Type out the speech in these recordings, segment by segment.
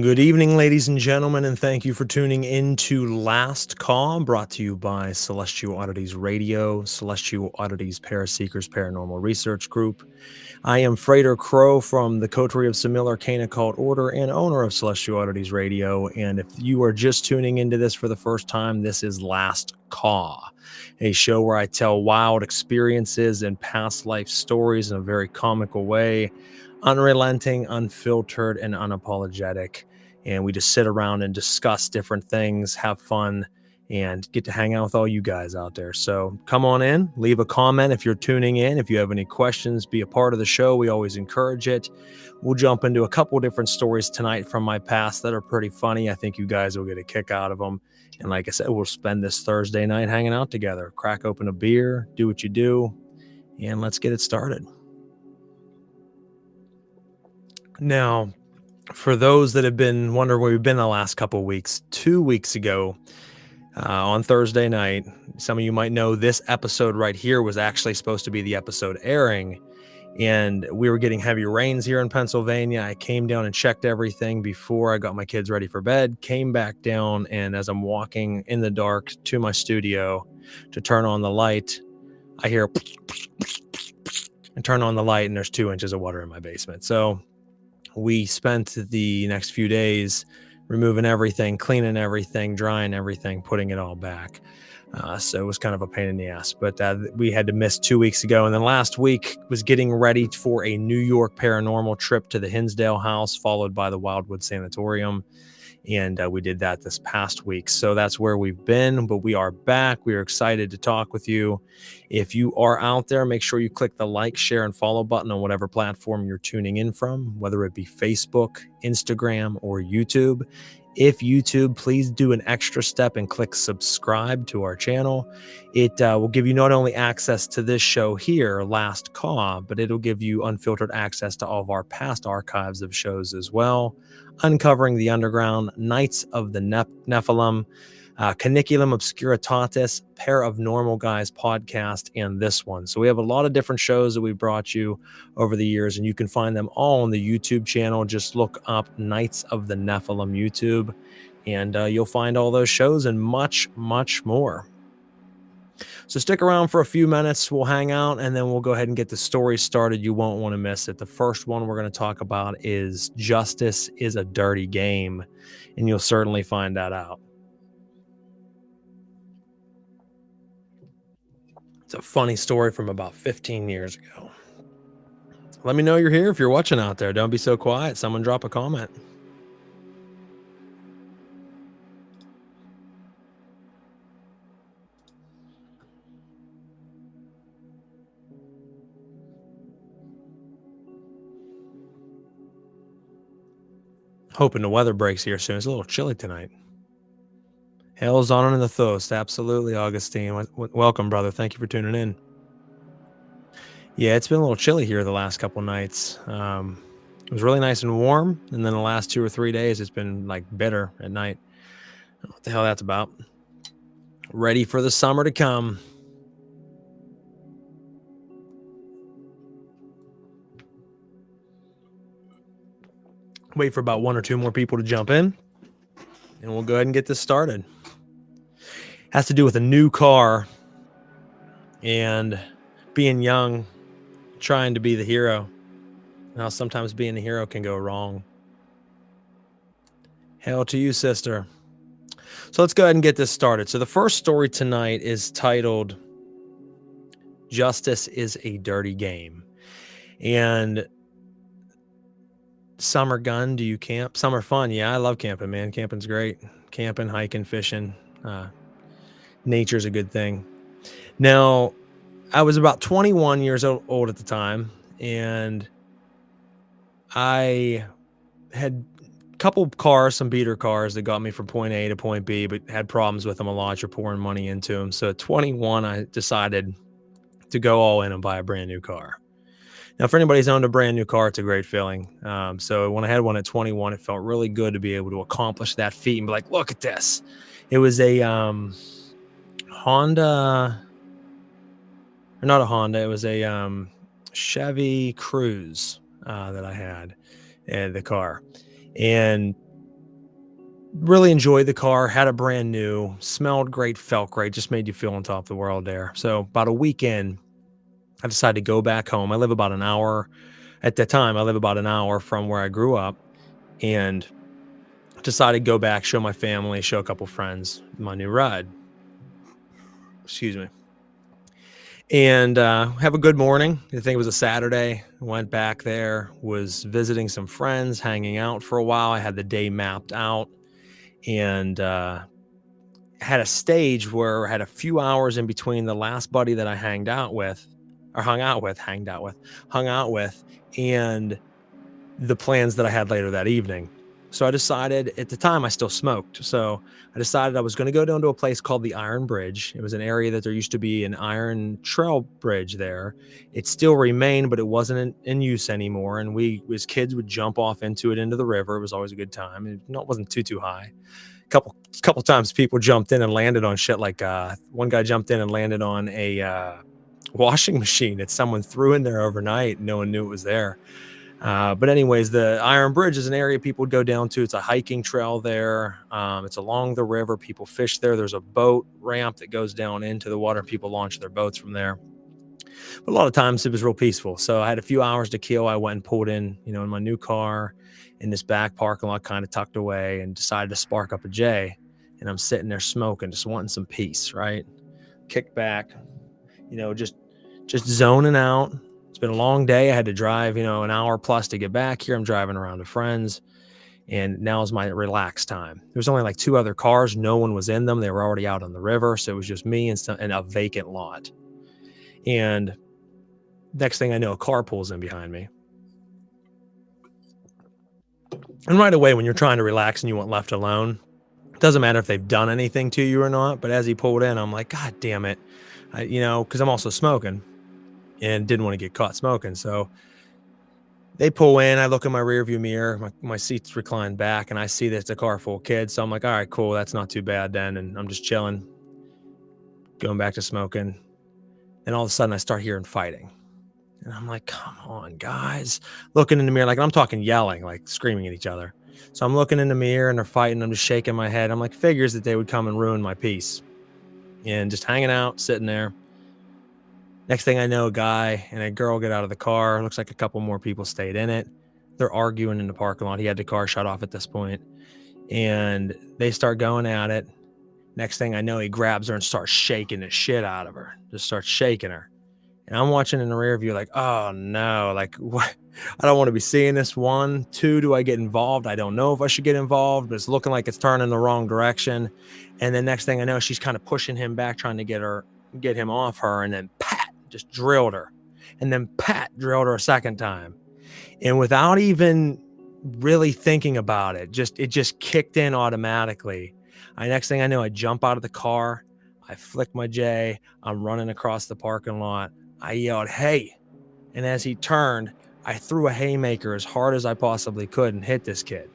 Good evening, ladies and gentlemen, and thank you for tuning in to Last Call, brought to you by Celestial Oddities Radio, Celestial Oddities Paraseekers Paranormal Research Group. I am Frater Crow from the Coterie of Samil, Arcane, Occult Order, and owner of Celestial Oddities Radio. And if you are just tuning into this for the first time, this is Last Caw, a show where I tell wild experiences and past life stories in a very comical way, unrelenting, unfiltered, and unapologetic. And we just sit around and discuss different things, have fun, and get to hang out with all you guys out there. So come on in, leave a comment if you're tuning in. If you have any questions, be a part of the show. We always encourage it. We'll jump into a couple different stories tonight from my past that are pretty funny. I think you guys will get a kick out of them. And like I said, we'll spend this Thursday night hanging out together. Crack open a beer, do what you do, and let's get it started. Now, for those that have been wondering where we've been the last couple of weeks, 2 weeks ago on Thursday night, some of you might know this episode right here was actually supposed to be the episode airing, and we were getting heavy rains here in Pennsylvania. I came down and checked everything before I got my kids ready for bed, came back down, and as I'm walking in the dark to my studio to turn on the light, I hear and turn on the light, and there's 2 inches of water in my basement. So we spent the next few days removing everything, cleaning everything, drying everything, putting it all back. So it was kind of a pain in the ass, but we had to miss 2 weeks ago. And then last week was getting ready for a New York paranormal trip to the Hinsdale House, followed by the Wildwood Sanatorium. And we did that this past week. So that's where we've been, but we are back. We are excited to talk with you. If you are out there, make sure you click the like, share, and follow button on whatever platform you're tuning in from, whether it be Facebook, Instagram, or YouTube. If YouTube, please do an extra step and click subscribe to our channel. It will give you not only access to this show here, Last Caw, but it'll give you unfiltered access to all of our past archives of shows as well. Uncovering the Underground, Knights of the Nephilim, Caniculum Obscuritatis, Pair of Normal Guys podcast, and this one. So we have a lot of different shows that we've brought you over the years, and you can find them all on the YouTube channel. Just look up Knights of the Nephilim YouTube, and you'll find all those shows and much, much more. So stick around for a few minutes. We'll hang out, and then we'll go ahead and get the story started. You won't want to miss it. The first one we're going to talk about is Justice is a Dirty Game, and you'll certainly find that out. It's a funny story from about 15 years ago. Let me know you're here if you're watching out there. Don't be so quiet. Someone drop a comment. Hoping the weather breaks here soon. It's a little chilly tonight. Hell's on in the Thost. Absolutely, Augustine. Welcome, brother. Thank you for tuning in. Yeah, it's been a little chilly here the last couple nights. It was really nice and warm, and then the last 2 or 3 days, it's been like bitter at night. I don't know what the hell that's about. Ready for the summer to come. Wait for about 1 or 2 more people to jump in, and we'll go ahead and get this started. Has to do with a new car and being young, trying to be the hero. Now, sometimes being the hero can go wrong. Hell to you, sister. So let's go ahead and get this started. So the first story tonight is titled Justice is a Dirty Game. And summer gun, do you camp? Summer fun. Yeah, I love camping, man. Camping's great. Camping, hiking, fishing. Nature's a good thing. Now, I was about 21 years old at the time, and I had a couple cars, some beater cars that got me from point A to point B, but had problems with them a lot. You're pouring money into them. So at 21, I decided to go all in and buy a brand new car. Now, for anybody who's owned a brand new car, it's a great feeling. So when I had one at 21, it felt really good to be able to accomplish that feat and be like, look at this. It was a Honda, or not a Honda. It was a Chevy Cruze that I had, and the car. And Really enjoyed the car, had it brand new, smelled great, felt great, just made you feel on top of the world there. So about a week in, I decided to go back home. I live about an hour at the time. I live about an hour from where I grew up, and decided to go back, show my family, show a couple friends my new ride. Excuse me. And have a good morning. I think it was a Saturday. Went back there, was visiting some friends, hanging out for a while. I had the day mapped out, and had a stage where I had a few hours in between the last buddy that I hanged out with, or hung out with, and the plans that I had later that evening. So I decided, at the time I still smoked. So I decided I was going to go down to a place called the Iron Bridge. It was an area that there used to be an iron trail bridge there. It still remained, but it wasn't in use anymore. And we, as kids, would jump off into it, into the river. It was always a good time. It wasn't too high. Couple times people jumped in and landed on shit, like one guy jumped in and landed on a washing machine that someone threw in there overnight. No one knew it was there. But anyways, the Iron Bridge is an area people would go down to. It's a hiking trail there. It's along the river. People fish there. There's a boat ramp that goes down into the water. People launch their boats from there. But a lot of times it was real peaceful. So I had a few hours to kill. I went and pulled in, in my new car in this back parking lot, kind of tucked away, and decided to spark up a J. And I'm sitting there smoking, just wanting some peace, right? Kick back, just zoning out. It's been a long day. I had to drive, an hour plus to get back here. I'm driving around to friends, and now is my relaxed time. There was only like 2 other cars. No one was in them. They were already out on the river. So it was just me and a vacant lot. And next thing I know, a car pulls in behind me. And right away, when you're trying to relax and you want left alone, it doesn't matter if they've done anything to you or not. But as he pulled in, I'm like, God damn it. Because I'm also smoking and didn't want to get caught smoking. So they pull in. I look in my rearview mirror. My seat's reclined back, and I see that it's a car full of kids. So I'm like, all right, cool. That's not too bad then. And I'm just chilling, going back to smoking. And all of a sudden, I start hearing fighting. And I'm like, come on, guys. Looking in the mirror, like I'm talking yelling, like screaming at each other. So I'm looking in the mirror, and they're fighting. I'm just shaking my head. I'm like, figures that they would come and ruin my peace. And just hanging out, sitting there. Next thing I know, a guy and a girl get out of the car. Looks like a couple more people stayed in it. They're arguing in the parking lot. He had the car shut off at this point. And they start going at it. Next thing I know, he grabs her and starts shaking the shit out of her. Just starts shaking her. And I'm watching in the rear view like, oh no, like what? I don't want to be seeing this. 1, 2, do I get involved? I don't know if I should get involved, but it's looking like it's turning the wrong direction. And then next thing I know, she's kind of pushing him back, trying to get him off her. And then pat, just drilled her. And then pat, drilled her a second time. And without even really thinking about it, it just kicked in automatically. Next thing I know, I jump out of the car. I flick my J. I'm running across the parking lot. I yelled, hey. And as he turned, I threw a haymaker as hard as I possibly could and hit this kid.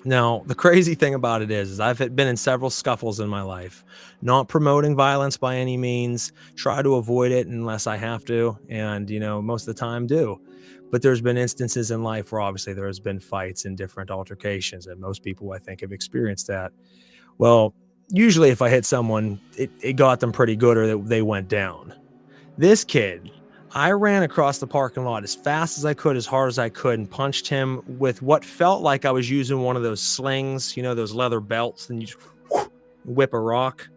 Now, the crazy thing about it is I've been in several scuffles in my life, not promoting violence by any means, try to avoid it unless I have to, and, most of the time do. But there's been instances in life where obviously there has been fights and different altercations, and most people, I think, have experienced that. Well, usually if I hit someone, it got them pretty good, or they went down. This kid, I ran across the parking lot as fast as I could, as hard as I could, and punched him with what felt like I was using one of those slings, those leather belts, and you just whip a rock.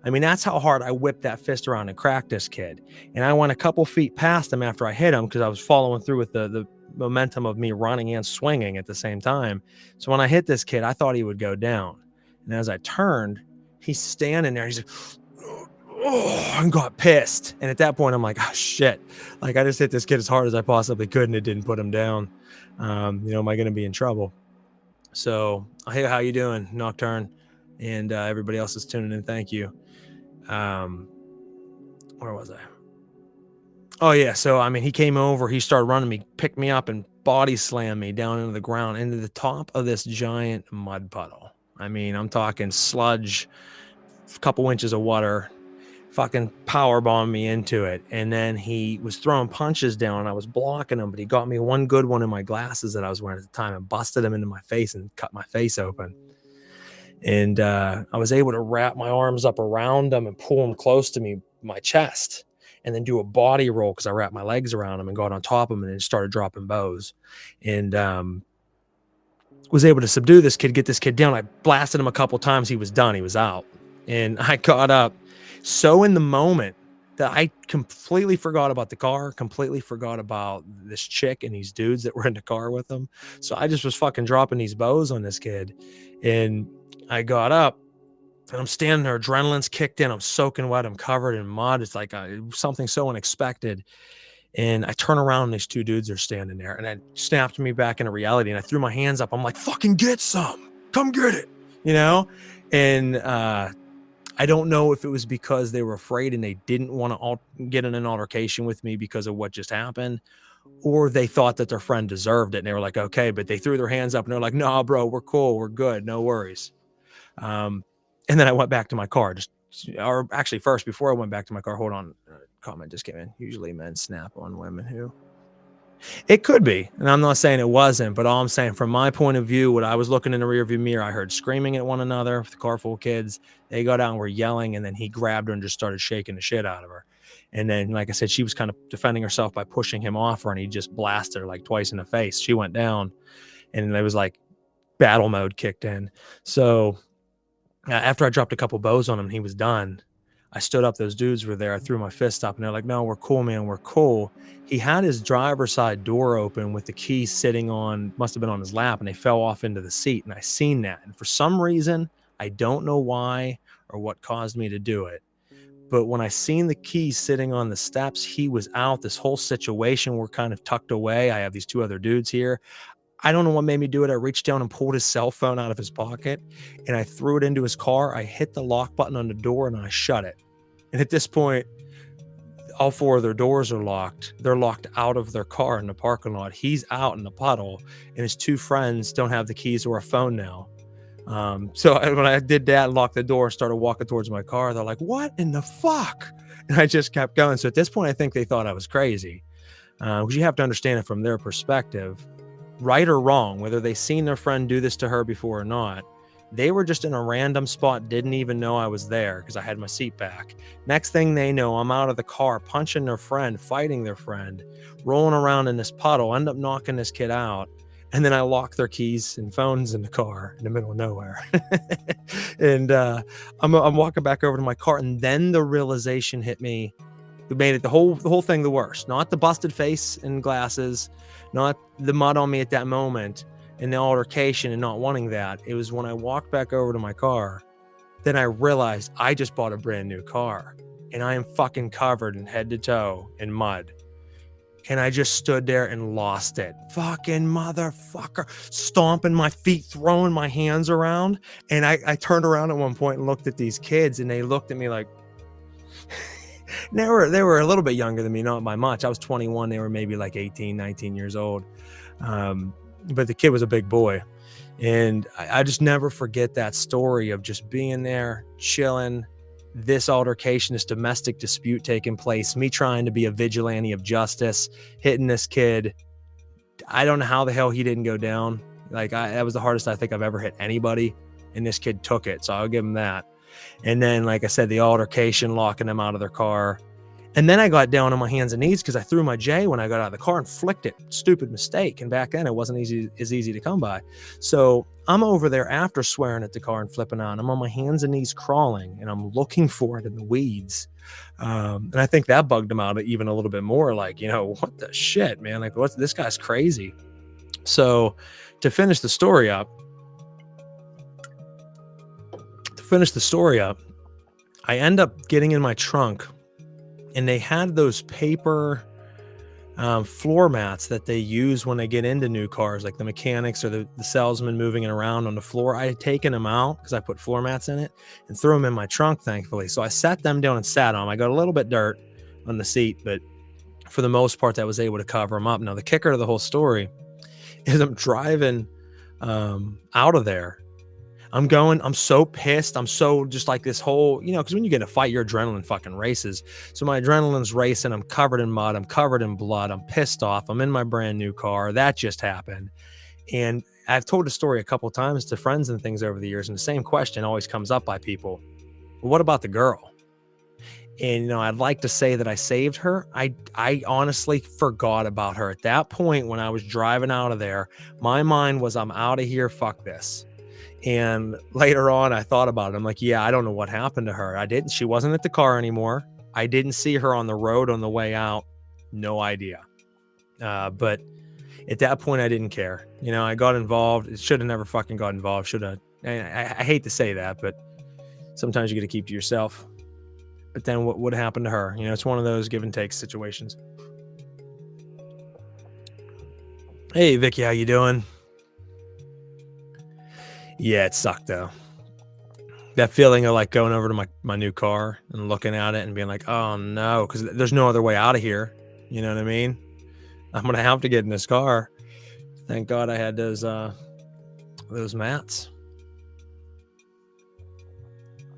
I mean, that's how hard I whipped that fist around and cracked this kid. And I went a couple feet past him after I hit him because I was following through with the momentum of me running and swinging at the same time. So when I hit this kid, I thought he would go down. And as I turned, he's standing there. He's like, oh, and got pissed. And at that point, I'm like, oh, shit. Like, I just hit this kid as hard as I possibly could, and it didn't put him down. Am I going to be in trouble? So, hey, how you doing, Nocturne? And everybody else is tuning in. Thank you. Where was I? Oh, yeah. So, he came over. He started running me, picked me up, and body slammed me down into the ground, into the top of this giant mud puddle. I'm talking sludge, a couple inches of water, fucking power bombed me into it. And then he was throwing punches down, and I was blocking him, but he got me one good one in my glasses that I was wearing at the time and busted him into my face and cut my face open. And I was able to wrap my arms up around him and pull him close to me, my chest, and then do a body roll because I wrapped my legs around him and got on top of him and then started dropping bows. And was able to subdue this kid, get this kid down. I blasted him a couple times. He was done. He was out. And I got up so in the moment that I completely forgot about the car, completely forgot about this chick and these dudes that were in the car with them. So I just was fucking dropping these bows on this kid. And I got up and I'm standing there, adrenaline's kicked in. I'm soaking wet. I'm covered in mud. It's like something so unexpected. And I turn around and these two dudes are standing there, and it snapped me back into reality. And I threw my hands up. I'm like, fucking get some, come get it, you know? And I don't know if it was because they were afraid and they didn't want to get in an altercation with me because of what just happened, or they thought that their friend deserved it. And they were like, okay, but they threw their hands up and they're like, no, bro, we're cool. We're good. No worries. And then I went back to my car, or actually first, before I went back to my car, hold on. Comment just came in. Usually men snap on women who. It could be, and I'm not saying it wasn't, but all I'm saying from my point of view, when I was looking in the rearview mirror, I heard screaming at one another with the car full of kids. They got out and were yelling, and then he grabbed her and just started shaking the shit out of her. And then, like I said, she was kind of defending herself by pushing him off her, and he just blasted her like twice in the face. She went down, and it was like battle mode kicked in. So after I dropped a couple bows on him, he was done. I stood up, those dudes were there. I threw my fist up and they're like, no, we're cool, man. We're cool. He had his driver's side door open with the key sitting on, must have been on his lap, and they fell off into the seat. And I seen that. And for some reason, I don't know why or what caused me to do it. But when I seen the key sitting on the steps, he was out. This whole situation, we're kind of tucked away. I have these two other dudes here. I don't know what made me do it. I reached down and pulled his cell phone out of his pocket and I threw it into his car. I hit the lock button on the door and I shut it. And at this point, all four of their doors are locked. They're locked out of their car in the parking lot. He's out in the puddle and his two friends don't have the keys or a phone now. So when I did that and locked the door and started walking towards my car, they're like, what in the fuck? And I just kept going. So at this point, I think they thought I was crazy. Because you have to understand it from their perspective. Right or wrong, whether they seen their friend do this to her before or not, they were just in a random spot, didn't even know I was there because I had my seat back. Next thing they know, I'm out of the car, punching their friend, fighting their friend, rolling around in this puddle, end up knocking this kid out. And then I lock their keys and phones in the car in the middle of nowhere. And I'm walking back over to my car, and then the realization hit me. It made it the whole thing the worst. Not the busted face and glasses, not the mud on me at that moment and the altercation and not wanting that. It was when I walked back over to my car, then I realized I just bought a brand new car and I am fucking covered in head to toe in mud. And I just stood there and lost it. Fucking motherfucker. Stomping my feet, throwing my hands around. And I turned around at one point and looked at these kids and they looked at me like, they were a little bit younger than me, not by much. I was 21. They were maybe like 18, 19 years old. But the kid was a big boy. And I just never forget that story of just being there, chilling, this altercation, this domestic dispute taking place, me trying to be a vigilante of justice, hitting this kid. I don't know how the hell he didn't go down. That was the hardest I think I've ever hit anybody. And this kid took it. So I'll give him that. And then, like I said, the altercation, locking them out of their car. And then I got down on my hands and knees because I threw my J when I got out of the car and flicked it. Stupid mistake. And back then it wasn't as easy to come by. So I'm over there after swearing at the car and flipping out. I'm on my hands and knees crawling and I'm looking for it in the weeds. And I think that bugged him out even a little bit more. Like, what the shit, man? Like, this guy's crazy. So to finish the story up, I end up getting in my trunk and they had those paper floor mats that they use when they get into new cars, like the mechanics or the salesman moving it around on the floor. I had taken them out because I put floor mats in it and threw them in my trunk, thankfully. So I sat them down and sat on them. I got a little bit dirt on the seat, but for the most part, I was able to cover them up. Now, the kicker to the whole story is I'm driving out of there. I'm so pissed. I'm so just like this whole, because when you get in a fight, your adrenaline fucking races. So my adrenaline's racing. I'm covered in mud. I'm covered in blood. I'm pissed off. I'm in my brand new car. That just happened. And I've told the story a couple times to friends and things over the years, and the same question always comes up by people. Well, what about the girl? And, I'd like to say that I saved her. I honestly forgot about her. At that point, when I was driving out of there, my mind was, I'm out of here. Fuck this. And later on, I thought about it. I'm like, yeah, I don't know what happened to her. She wasn't at the car anymore. I didn't see her on the road on the way out. No idea. But at that point, I didn't care. I got involved. It should have never fucking got involved. Should have. I hate to say that, but sometimes you got to keep to yourself. But then what would happen to her? It's one of those give and take situations. Hey, Vicky, how you doing? Yeah, it sucked though. That feeling of like going over to my new car and looking at it and being like, oh no, because there's no other way out of here. You know what I mean? I'm gonna have to get in this car. Thank God I had those mats.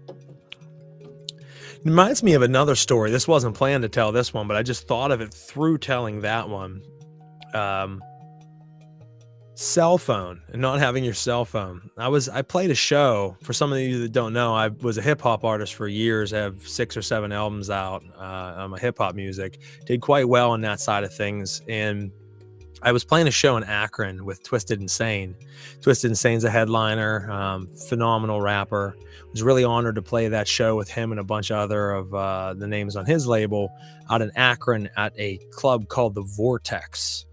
It reminds me of another story. This wasn't planned to tell this one, but I just thought of it through telling that one. Cell phone and not having your cell phone. I played a show. For some of you that don't know, I was a hip hop artist for years. I have 6 or 7 albums out on my hip hop music. Did quite well on that side of things. And I was playing a show in Akron with Twisted Insane. Twisted Insane's a headliner, phenomenal rapper. Was really honored to play that show with him and a bunch of other of the names on his label out in Akron at a club called The Vortex.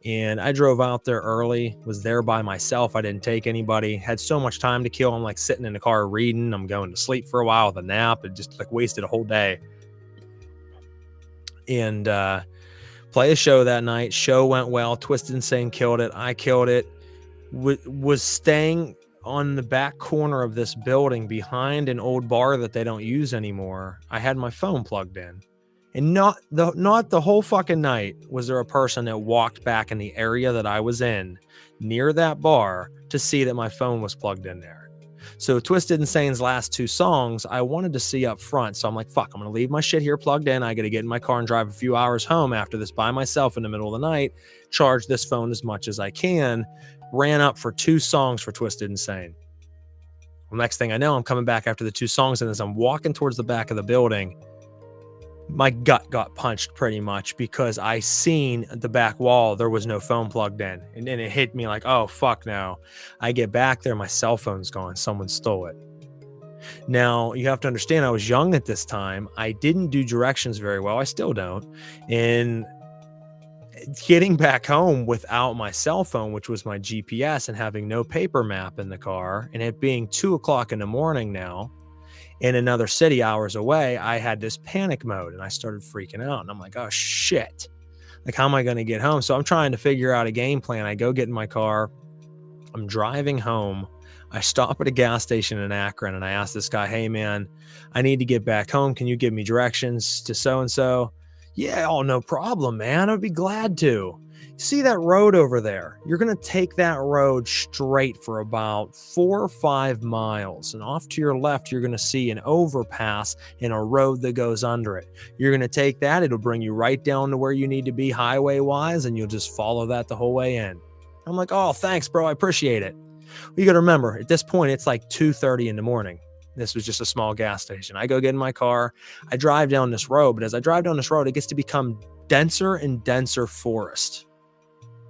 And I drove out there early, was there by myself. I didn't take anybody, had so much time to kill. I'm like sitting in the car reading. I'm going to sleep for a while with a nap. It just like wasted a whole day. And play a show that night. Show went well. Twisted Insane killed it. I killed it. Was staying on the back corner of this building behind an old bar that they don't use anymore. I had my phone plugged in. And not the whole fucking night was there a person that walked back in the area that I was in near that bar to see that my phone was plugged in there. So Twisted Insane's last 2 songs, I wanted to see up front. So I'm like, fuck, I'm going to leave my shit here plugged in. I got to get in my car and drive a few hours home after this by myself in the middle of the night, charge this phone as much as I can. Ran up for 2 songs for Twisted Insane. Well, next thing I know, I'm coming back after the 2 songs. And as I'm walking towards the back of the building, my gut got punched pretty much because I seen the back wall. There was no phone plugged in. And then it hit me like, oh, fuck no. I get back there. My cell phone's gone. Someone stole it. Now, you have to understand, I was young at this time. I didn't do directions very well. I still don't. And getting back home without my cell phone, which was my GPS, and having no paper map in the car, and it being 2 o'clock in the morning now, in another city hours away, I had this panic mode and I started freaking out. And I'm like, oh shit, like, how am I going to get home? So I'm trying to figure out a game plan. I go get in my car. I'm driving home. I stop at a gas station in Akron and I ask this guy, hey man, I need to get back home. Can you give me directions to so-and-so? Yeah, oh, no problem, man. I'd be glad to. See that road over there? You're going to take that road straight for about 4 or 5 miles. And off to your left, you're going to see an overpass and a road that goes under it. You're going to take that. It'll bring you right down to where you need to be highway wise. And you'll just follow that the whole way in. I'm like, oh, thanks, bro. I appreciate it. You got to remember, at this point, it's like 2:30 in the morning. This was just a small gas station. I go get in my car. I drive down this road. But as I drive down this road, it gets to become denser and denser forest.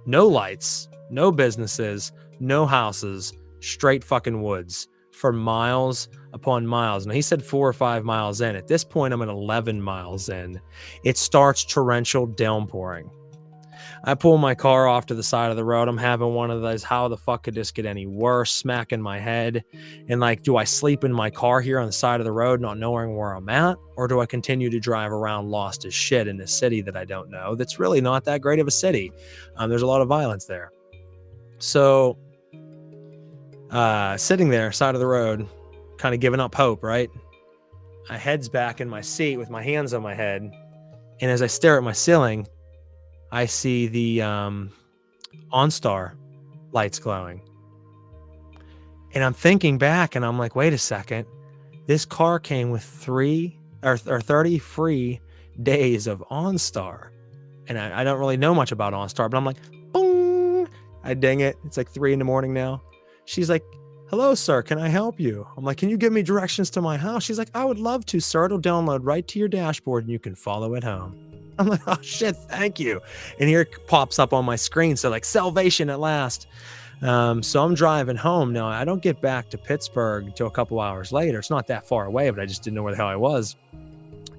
No lights, no businesses, no houses, straight fucking woods for miles upon miles. Now, he said 4 or 5 miles in. At this point, I'm at 11 miles in. It starts torrential downpouring. I pull my car off to the side of the road. I'm having one of those, how the fuck could this get any worse, smacking my head. And like, do I sleep in my car here on the side of the road, not knowing where I'm at? Or do I continue to drive around lost as shit in this city that I don't know? That's really not that great of a city. There's a lot of violence there. So sitting there, side of the road, kind of giving up hope, right? My head's back in my seat with my hands on my head. And as I stare at my ceiling, I see the OnStar lights glowing. And I'm thinking back and I'm like, wait a second. This car came with 30 free days of OnStar. And I don't really know much about OnStar, but I'm like, boom. I ding it. It's like 3 a.m. now. She's like, hello, sir. Can I help you? I'm like, can you give me directions to my house? She's like, I would love to, sir. It'll download right to your dashboard and you can follow it home. I'm like, oh shit, thank you. And here it pops up on my screen. So like, salvation at last. So I'm driving home now. I don't get back to Pittsburgh until a couple hours later. It's not that far away, but I just didn't know where the hell I was.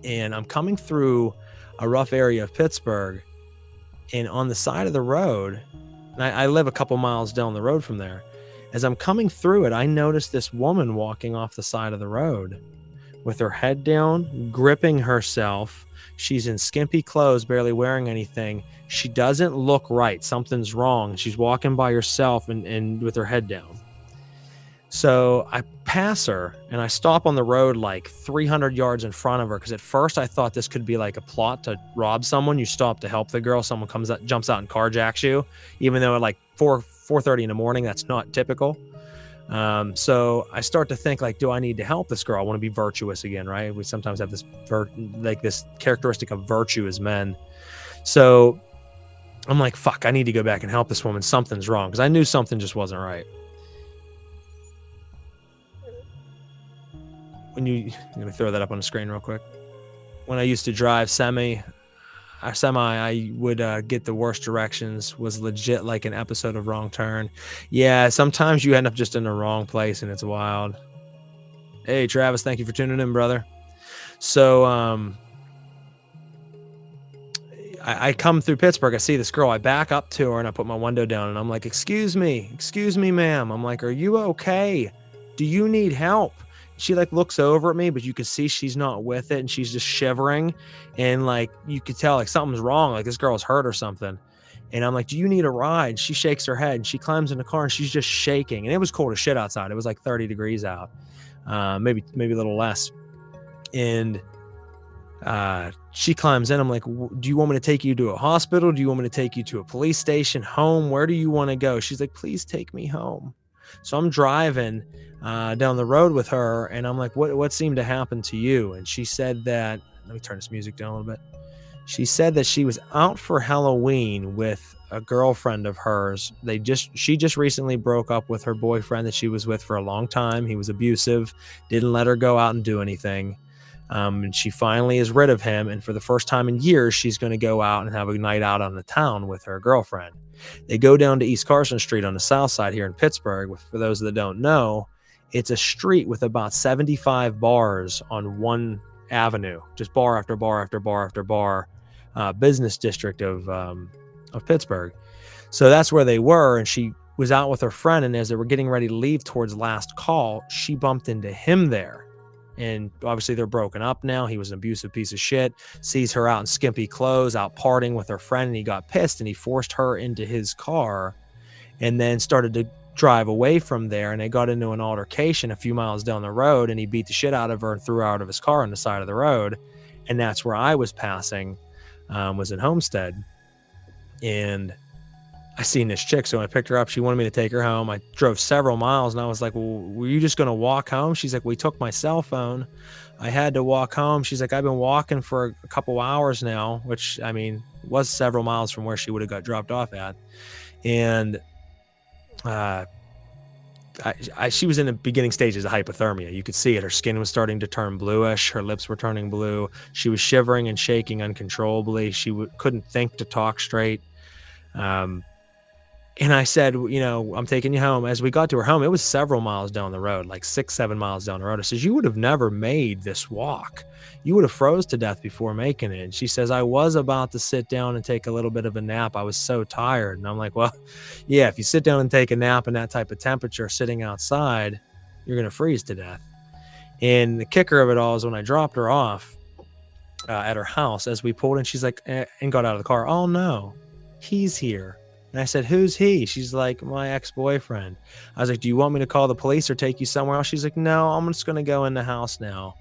And I'm coming through a rough area of Pittsburgh, and on the side of the road, and I live a couple miles down the road from there. As I'm coming through it, I noticed this woman walking off the side of the road with her head down, gripping herself. She's in skimpy clothes, barely wearing anything. She doesn't look right. Something's wrong. She's walking by herself and with her head down. So I pass her and I stop on the road like 300 yards in front of her, because at first I thought this could be like a plot to rob someone. You stop to help the girl. Someone comes out, jumps out and carjacks you, even though at like 4:30 in the morning, that's not typical. So I start to think like, do I need to help this girl? I want to be virtuous again, right? We sometimes have this this characteristic of virtue as men. So I'm like, fuck, I need to go back and help this woman. Something's wrong, because I knew something just wasn't right. I'm gonna throw that up on the screen real quick. When I used to drive semi, I would get the worst directions. Was legit like an episode of Wrong Turn. Yeah, sometimes you end up just in the wrong place and it's wild. Hey Travis, thank you for tuning in, brother. So I come through Pittsburgh, I see this girl, I back up to her and I put my window down and I'm like, excuse me, ma'am. I'm like, are you okay? Do you need help? She like looks over at me, but you can see she's not with it and she's just shivering, and like you could tell like something's wrong, like this girl's hurt or something. And I'm like, do you need a ride? She shakes her head and she climbs in the car and she's just shaking, and it was cold as shit outside. It was like 30 degrees out, maybe a little less. And she climbs in. I'm like, do you want me to take you to a hospital? Do you want me to take you to a police station, home? Where do you want to go? She's like, please take me home. So I'm driving down the road with her and I'm like, what seemed to happen to you? And she said that, let me turn this music down a little bit. She said that she was out for Halloween with a girlfriend of hers. She just recently broke up with her boyfriend that she was with for a long time. He was abusive, didn't let her go out and do anything. And she finally is rid of him. And for the first time in years, she's going to go out and have a night out on the town with her girlfriend. They go down to East Carson Street on the south side here in Pittsburgh. For those that don't know, it's a street with about 75 bars on one avenue, just bar after bar after bar after bar, business district of Pittsburgh. So that's where they were. And she was out with her friend. And as they were getting ready to leave towards Last Call, she bumped into him there. And obviously they're broken up now. He was an abusive piece of shit, sees her out in skimpy clothes, out partying with her friend, and he got pissed and he forced her into his car and then started to drive away from there. And they got into an altercation a few miles down the road, and he beat the shit out of her and threw her out of his car on the side of the road. And that's where I was passing, was in Homestead. And I seen this chick, so when I picked her up, she wanted me to take her home. I drove several miles, and I was like, well, were you just going to walk home? She's like, we took my cell phone. I had to walk home. She's like, I've been walking for a couple hours now, which, I mean, was several miles from where she would have got dropped off at. And she was in the beginning stages of hypothermia. You could see it. Her skin was starting to turn bluish. Her lips were turning blue. She was shivering and shaking uncontrollably. She couldn't think to talk straight. And I said, you know, I'm taking you home. As we got to her home, it was several miles down the road, like 6-7 miles down the road. I says, you would have never made this walk. You would have froze to death before making it. And she says, I was about to sit down and take a little bit of a nap. I was so tired. And I'm like, well, yeah, if you sit down and take a nap in that type of temperature sitting outside, you're going to freeze to death. And the kicker of it all is when I dropped her off at her house, as we pulled in, she's like, and got out of the car. Oh no, he's here. And I said, who's he? She's like, my ex-boyfriend. I was like, do you want me to call the police or take you somewhere else? She's like, no, I'm just going to go in the house now.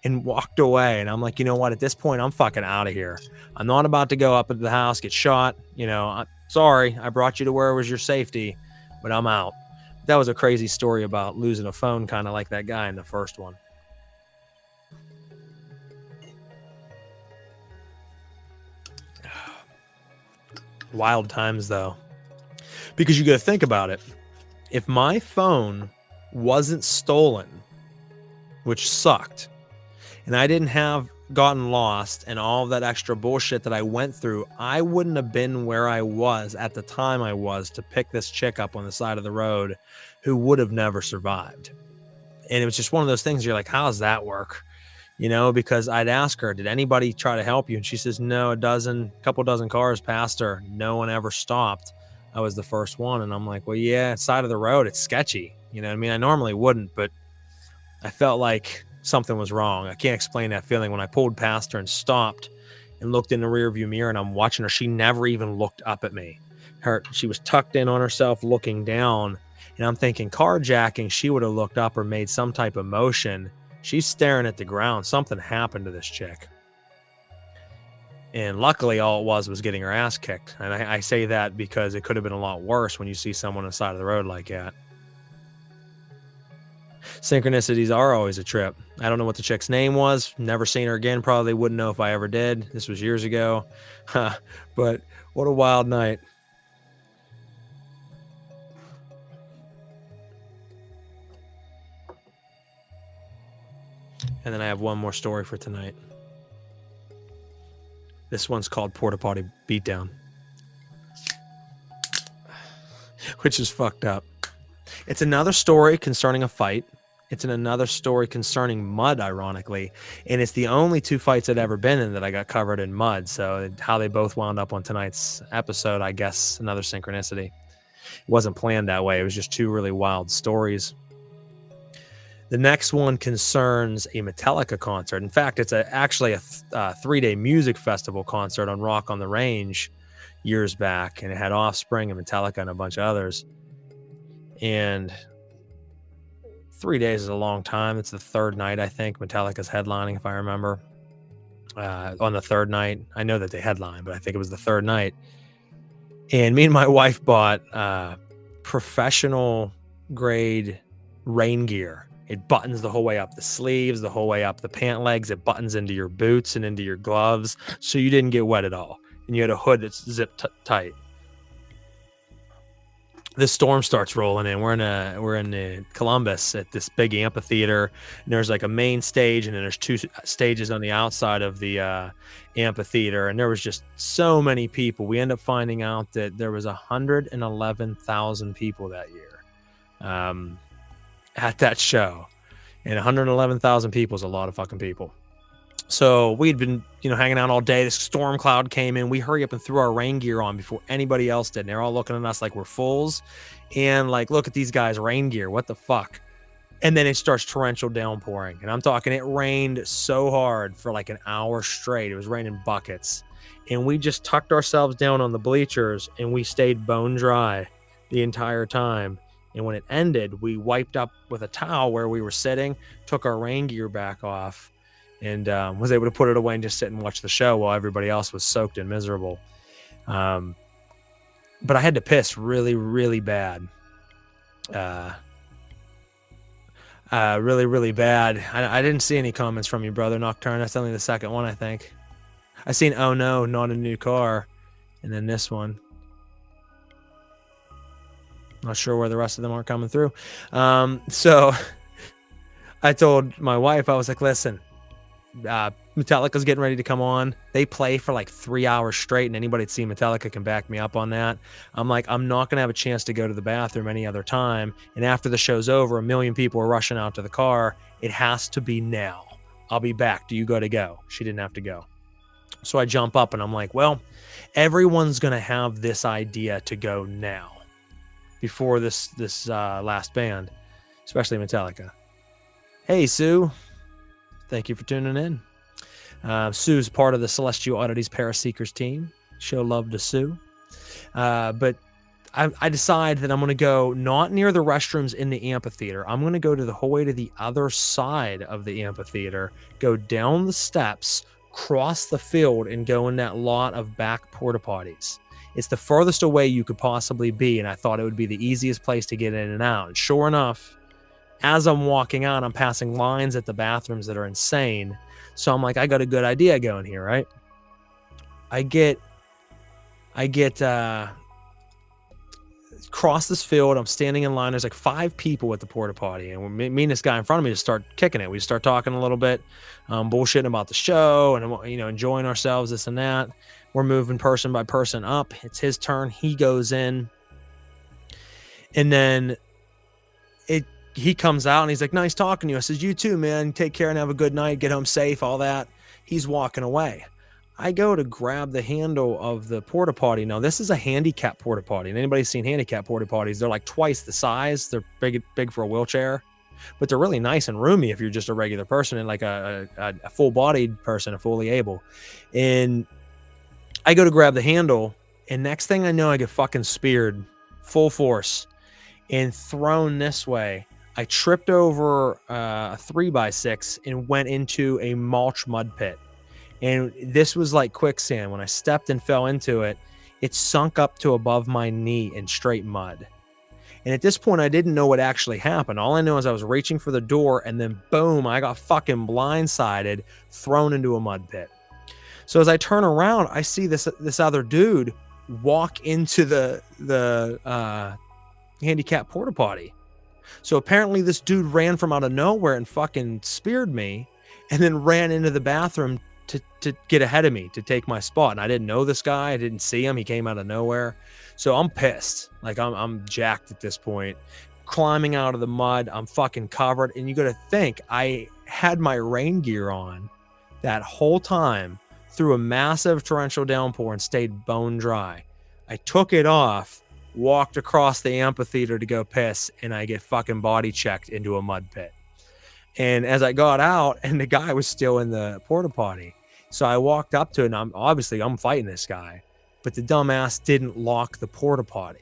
And walked away. And I'm like, you know what? At this point, I'm fucking out of here. I'm not about to go up into the house, get shot. You know, I'm sorry. I brought you to where was your safety, but I'm out. That was a crazy story about losing a phone, kind of like that guy in the first one. Wild times, though. Because you got to think about it. If my phone wasn't stolen, which sucked, and I didn't have gotten lost and all of that extra bullshit that I went through, I wouldn't have been where I was at the time I was to pick this chick up on the side of the road who would have never survived. And it was just one of those things you're like, how does that work? You know, because I'd ask her, did anybody try to help you? And she says, no, a couple dozen cars passed her. No one ever stopped. I was the first one. And I'm like, well, yeah, side of the road, it's sketchy. You know what I mean? I normally wouldn't, but I felt like something was wrong. I can't explain that feeling. When I pulled past her and stopped and looked in the rearview mirror and I'm watching her, she never even looked up at me. She was tucked in on herself, looking down. And I'm thinking, carjacking, she would have looked up or made some type of motion. She's staring at the ground. Something happened to this chick. And luckily, all it was getting her ass kicked. And I say that because it could have been a lot worse when you see someone on the side of the road like that. Synchronicities are always a trip. I don't know what the chick's name was. Never seen her again. Probably wouldn't know if I ever did. This was years ago. But what a wild night. And then I have one more story for tonight. This one's called Porta Potty Beatdown, which is fucked up. It's another story concerning a fight. It's another story concerning mud, ironically. And it's the only two fights I'd ever been in that I got covered in mud. So how they both wound up on tonight's episode, I guess, another synchronicity. It wasn't planned that way. It was just two really wild stories. The next one concerns a Metallica concert. In fact, it's actually a 3-day music festival concert on Rock on the Range years back. And it had Offspring and Metallica and a bunch of others. And 3 days is a long time. It's the third night, I think. Metallica's headlining, if I remember. On the third night. I know that they headlined, but I think it was the third night. And me and my wife bought professional grade rain gear. It buttons the whole way up the sleeves, the whole way up the pant legs. It buttons into your boots and into your gloves, so you didn't get wet at all. And you had a hood that's zipped tight. This storm starts rolling in. We're in Columbus at this big amphitheater, and there's like a main stage, and then there's two stages on the outside of the amphitheater, and there was just so many people. We end up finding out that there was 111,000 people that year at that show, and 111,000 people is a lot of fucking people. So we'd been, hanging out all day. This storm cloud came in. We hurry up and threw our rain gear on before anybody else did. And they're all looking at us like we're fools. And like, look at these guys' rain gear. What the fuck? And then it starts torrential downpouring. And I'm talking, it rained so hard for like an hour straight. It was raining buckets. And we just tucked ourselves down on the bleachers and we stayed bone dry the entire time. And when it ended, we wiped up with a towel where we were sitting, took our rain gear back off, and was able to put it away and just sit and watch the show while everybody else was soaked and miserable. But I had to piss really, really bad. Really, really bad. I didn't see any comments from you, Brother Nocturne. That's only the second one, I think. I seen, oh no, not a new car. And then this one. Not sure where the rest of them aren't coming through. So I told my wife, I was like, listen, Metallica's getting ready to come on. They play for like 3 hours straight, and anybody that's seen Metallica can back me up on that. I'm like, I'm not going to have a chance to go to the bathroom any other time. And after the show's over, 1 million people are rushing out to the car. It has to be now. I'll be back. Do you got to go? She didn't have to go. So I jump up and I'm like, well, everyone's going to have this idea to go now before this last band, especially Metallica. Hey, Sue. Thank you for tuning in. Sue's part of the Celestial Oddities Paraseekers team. Show love to Sue. But I decide that I'm going to go not near the restrooms in the amphitheater. I'm going to go to the whole way to the other side of the amphitheater, go down the steps, cross the field, and go in that lot of back porta potties. It's the furthest away you could possibly be, and I thought it would be the easiest place to get in and out. And sure enough, as I'm walking out, I'm passing lines at the bathrooms that are insane. So I'm like, I got a good idea going here, right? I get cross this field. I'm standing in line. There's like 5 people at the porta potty, and me and this guy in front of me just start kicking it. We start talking a little bit, bullshitting about the show, and enjoying ourselves, this and that. We're moving person by person up. It's his turn. He goes in, and then he comes out and he's like, "Nice talking to you." I says, "You too, man. Take care and have a good night. Get home safe." All that. He's walking away. I go to grab the handle of the porta potty. Now, this is a handicap porta potty, and anybody's seen handicap porta potties, they're like twice the size. They're big for a wheelchair, but they're really nice and roomy if you're just a regular person and like a full-bodied person, a fully able. And I go to grab the handle, and next thing I know, I get fucking speared full force and thrown this way. I tripped over a 3x6 and went into a mulch mud pit. And this was like quicksand. When I stepped and fell into it, it sunk up to above my knee in straight mud. And at this point, I didn't know what actually happened. All I know is I was reaching for the door, and then boom, I got fucking blindsided, thrown into a mud pit. So as I turn around, I see this other dude walk into the handicap porta potty. So apparently this dude ran from out of nowhere and fucking speared me, and then ran into the bathroom to get ahead of me, to take my spot. And I didn't know this guy. I didn't see him. He came out of nowhere. So I'm pissed. Like I'm jacked at this point. Climbing out of the mud. I'm fucking covered. And you got to think, I had my rain gear on that whole time through a massive torrential downpour and stayed bone dry. I took it off, walked across the amphitheater to go piss, and I get fucking body checked into a mud pit. And as I got out, and the guy was still in the porta potty, so I walked up to it, and I'm fighting this guy, but the dumbass didn't lock the porta potty.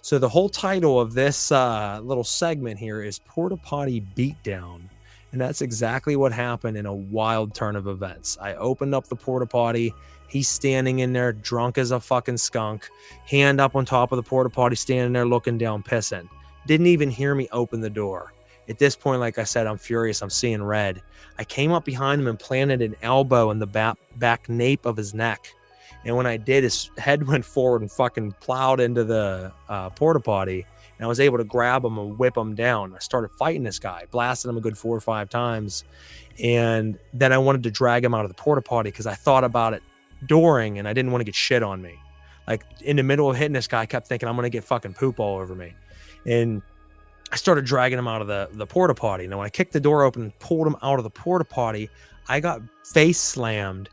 So the whole title of this little segment here is Porta Potty Beatdown, and that's exactly what happened in a wild turn of events. I opened up the porta potty. He's standing in there drunk as a fucking skunk, hand up on top of the porta potty, standing there looking down, pissing. Didn't even hear me open the door. At this point, like I said, I'm furious. I'm seeing red. I came up behind him and planted an elbow in the back nape of his neck. And when I did, his head went forward and fucking plowed into the porta potty. And I was able to grab him and whip him down. I started fighting this guy, blasting him a good 4 or 5 times. And then I wanted to drag him out of the porta potty because I thought about it during, and I didn't want to get shit on me. Like in the middle of hitting this guy, I kept thinking I'm going to get fucking poop all over me. And I started dragging him out of the porta potty. Now, when I kicked the door open and pulled him out of the porta potty, I got face slammed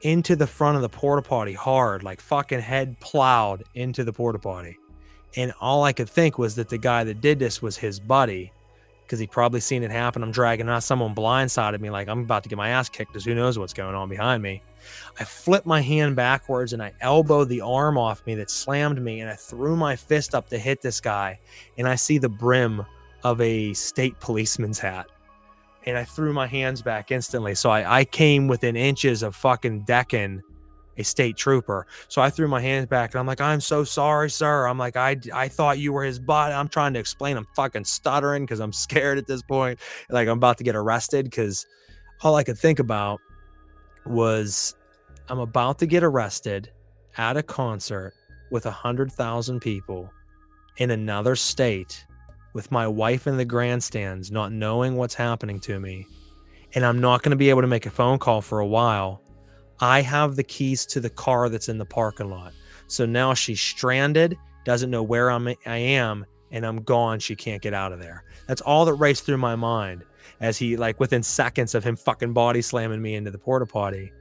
into the front of the porta potty hard, like fucking head plowed into the porta potty. And all I could think was that the guy that did this was his buddy, because he probably seen it happen. I'm dragging out, someone blindsided me, like I'm about to get my ass kicked because who knows what's going on behind me. I flipped my hand backwards and I elbowed the arm off me that slammed me, and I threw my fist up to hit this guy, and I see the brim of a state policeman's hat. And I threw my hands back instantly. So I came within inches of fucking decking a state trooper. So I threw my hands back and I'm like, "I'm so sorry, sir." I'm like, I thought you were his butt. I'm trying to explain. I'm fucking stuttering because I'm scared at this point. Like I'm about to get arrested, because all I could think about was I'm about to get arrested at a concert with 100,000 people in another state with my wife in the grandstands, not knowing what's happening to me. And I'm not going to be able to make a phone call for a while. I have the keys to the car that's in the parking lot. So now she's stranded, doesn't know where I am, and I'm gone. She can't get out of there. That's all that raced through my mind as he, like within seconds of him fucking body slamming me into the porta potty.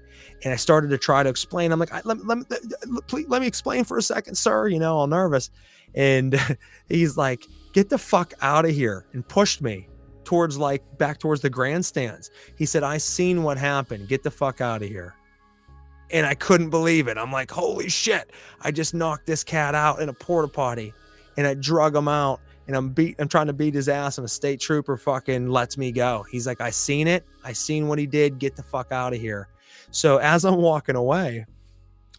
And I started to try to explain. I'm like, please, let me explain for a second, sir, all nervous. And he's like, "Get the fuck out of here," and pushed me towards back towards the grandstands. He said, "I seen what happened. Get the fuck out of here." And I couldn't believe it. I'm like, holy shit. I just knocked this cat out in a porta potty, and I drug him out, and I'm trying to beat his ass, and a state trooper fucking lets me go. He's like, "I seen it. I seen what he did. Get the fuck out of here." So as I'm walking away,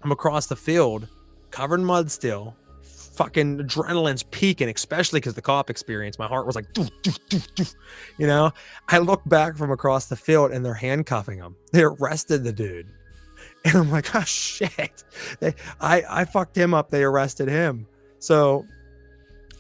I'm across the field, covered in mud still, fucking adrenaline's peaking, especially because the cop experience. My heart was like, doof, doof, doof, doof. I look back from across the field and they're handcuffing him. They arrested the dude. And I'm like, oh shit. I fucked him up. They arrested him. So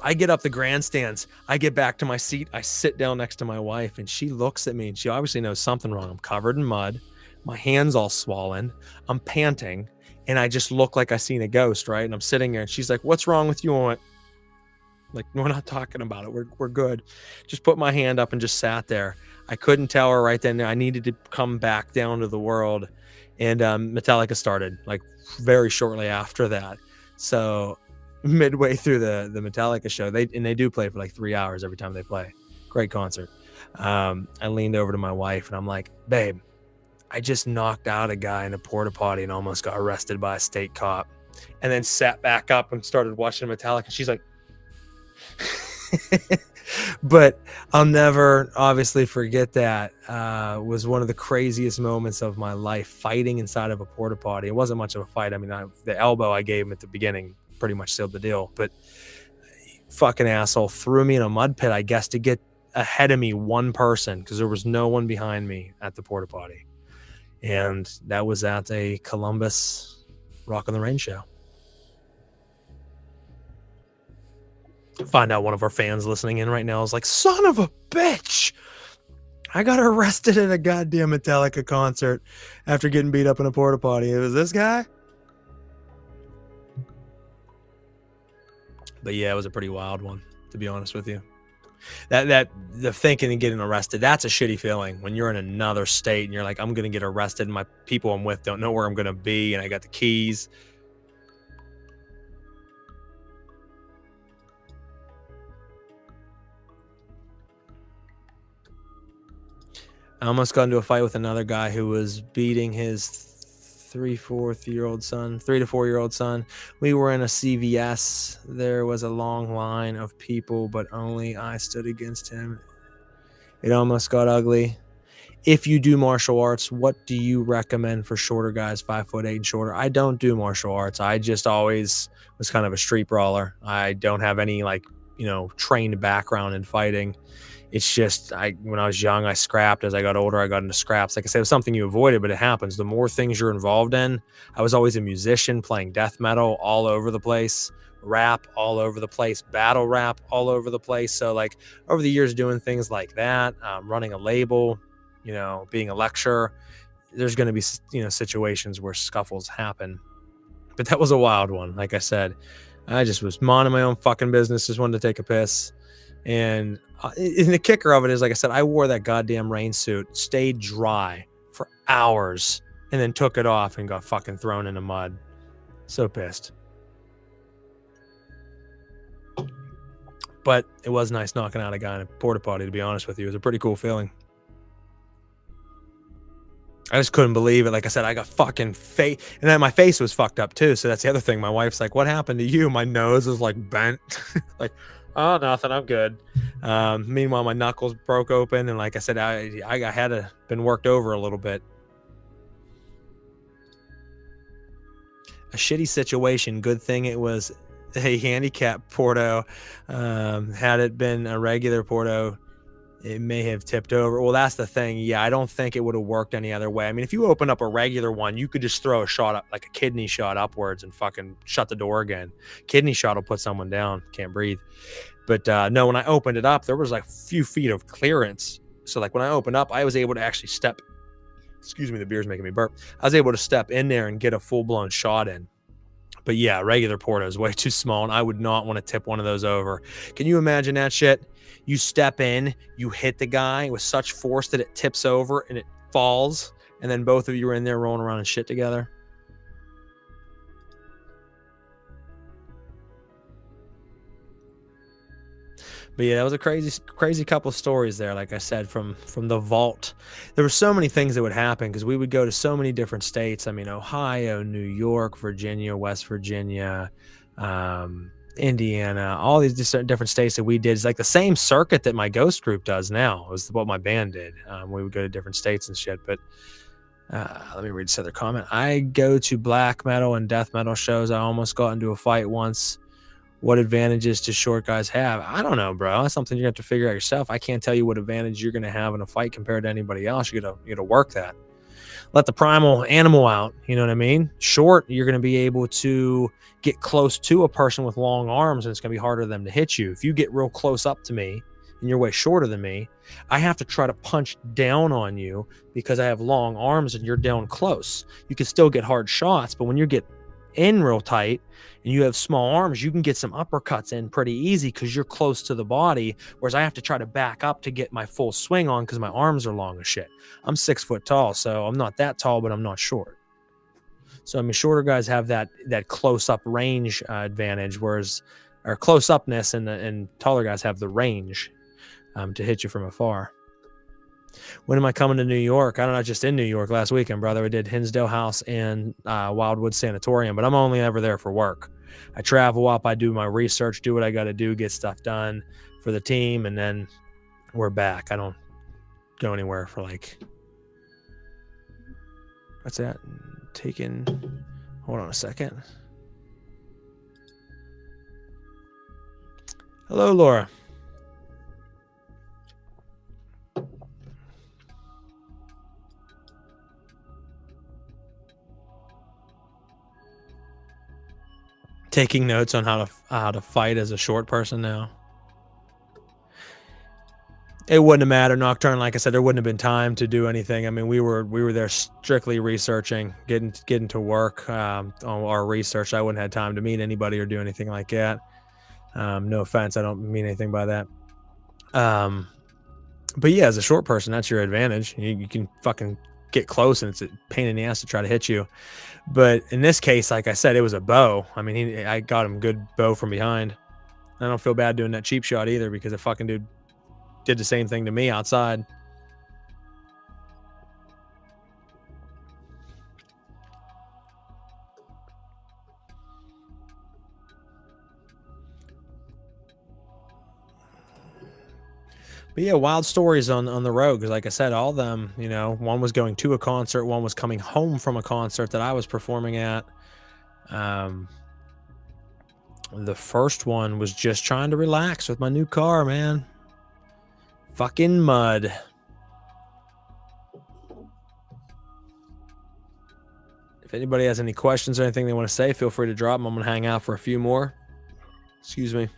I get up the grandstands. I get back to my seat. I sit down next to my wife, and she looks at me, and she obviously knows something wrong. I'm covered in mud. My hand's all swollen. I'm panting, and I just look like I seen a ghost, right? And I'm sitting there, and she's like, "What's wrong with you?" I went, like, "We're not talking about it. We're good." Just put my hand up and just sat there. I couldn't tell her right then. I needed to come back down to the world, and Metallica started like very shortly after that. So midway through the Metallica show, they do play for like 3 hours every time they play. Great concert. I leaned over to my wife and I'm like, "Babe, I just knocked out a guy in a porta potty and almost got arrested by a state cop," and then sat back up and started watching Metallica. She's like, but I'll never obviously forget that. Was one of the craziest moments of my life, fighting inside of a porta potty. It wasn't much of a fight. I mean, the elbow I gave him at the beginning pretty much sealed the deal, but fucking asshole threw me in a mud pit, I guess, to get ahead of me one person, because there was no one behind me at the porta potty. And that was at a Columbus Rock on the Rain show. Find out one of our fans listening in right now is like, "Son of a bitch, I got arrested at a goddamn Metallica concert after getting beat up in a porta potty. It was this guy." But yeah, it was a pretty wild one, to be honest with you. That the thinking and getting arrested, that's a shitty feeling when you're in another state and you're like, "I'm gonna get arrested and my people I'm with don't know where I'm gonna be, and I got the keys." I almost got into a fight with another guy who was beating his 3 4 year old son. We were in a CVS. There was a long line of people, but only I stood against him. It almost got ugly. If you do martial arts, what do you recommend for shorter guys, 5'8" and shorter? I don't do martial arts. I just always was kind of a street brawler. I don't have any trained background in fighting. It's just, when I was young, I scrapped. As I got older, I got into scraps. Like I said, it was something you avoided, but it happens. The more things you're involved in, I was always a musician playing death metal all over the place, rap all over the place, battle rap all over the place. So like over the years doing things like that, running a label, being a lecturer, there's going to be, situations where scuffles happen. But that was a wild one. Like I said, I just was minding my own fucking business, just wanted to take a piss. And the kicker of it is, like I said, I wore that goddamn rain suit, stayed dry for hours, and then took it off and got fucking thrown in the mud. So pissed. But it was nice knocking out a guy in a porta potty, to be honest with you. It was a pretty cool feeling. I just couldn't believe it. Like I said, I got fucking face, and then my face was fucked up too. So that's the other thing. My wife's like, "What happened to you?" My nose was like bent. Like, "Oh, nothing. I'm good." Meanwhile, my knuckles broke open, and like I said, I had been worked over a little bit. A shitty situation. Good thing it was a handicap Porto. Had it been a regular Porto, it may have tipped over. Well, that's the thing. Yeah, I don't think it would have worked any other way. I mean, if you open up a regular one, you could just throw a shot up, like a kidney shot upwards, and fucking shut the door again. Kidney shot will put someone down, can't breathe. But no, when I opened it up, there was like a few feet of clearance. So like when I opened up, I was able to actually step, excuse me, the beer's making me burp. I was able to step in there and get a full-blown shot in. But yeah, regular Porto is way too small, and I would not want to tip one of those over. Can you imagine that shit? You step in, you hit the guy with such force that it tips over and it falls, and then both of you are in there rolling around and shit together. But yeah, that was a crazy couple of stories there. Like I said, from the vault, there were so many things that would happen because we would go to so many different states. I mean, Ohio, New York, Virginia, West Virginia, Indiana, all these different states that we did. It's like the same circuit that my ghost group does now. It was what my band did. We would go to different states and shit. But let me read this other comment. I go to black metal and death metal shows. I almost got into a fight once. What advantages do short guys have? I don't know, bro. That's something you have to figure out yourself. I can't tell you what advantage you're going to have in a fight compared to anybody else. You got to work that. let the primal animal out. You know what I mean? Short, you're going to be able to get close to a person with long arms, and it's going to be harder for them to hit you. If you get real close up to me and you're way shorter than me, I have to try to punch down on you because I have long arms and you're down close. You can still get hard shots, but when you get in real tight and you have small arms, you can get some uppercuts in pretty easy because you're close to the body, whereas I have to try to back up to get my full swing on because my arms are long as shit. I'm 6 foot tall, so I'm not that tall, but I'm not short. So I mean, shorter guys have that close up range advantage, whereas or close upness, and taller guys have the range to hit you from afar. When am I coming to New York? I don't know, just in New York last weekend, brother. We did Hinsdale House and Wildwood Sanatorium, but I'm only ever there for work. I travel up, I do my research, do what I got to do, get stuff done for the team, and then we're back. I don't go anywhere for like, what's that? Hold on a second. Hello, Laura. Taking notes on how to fight as a short person now. It wouldn't have mattered, Nocturne. Like I said, there wouldn't have been time to do anything. I mean, we were there strictly researching, getting to work on our research. I wouldn't have had time to meet anybody or do anything like that. No offense, I don't mean anything by that. But yeah, as a short person, that's your advantage. You can fucking get close, and it's a pain in the ass to try to hit you. But in this case, like I said, it was a bow. I mean, I got him good bow from behind. I don't feel bad doing that cheap shot either because the fucking dude did the same thing to me outside. But yeah, wild stories on the road, because like I said, all of them, you know, one was going to a concert, one was coming home from a concert that I was performing at. The first one was just trying to relax with my new car, man. Fucking mud. If anybody has any questions or anything they want to say, feel free to drop them. I'm going to hang out for a few more. Excuse me.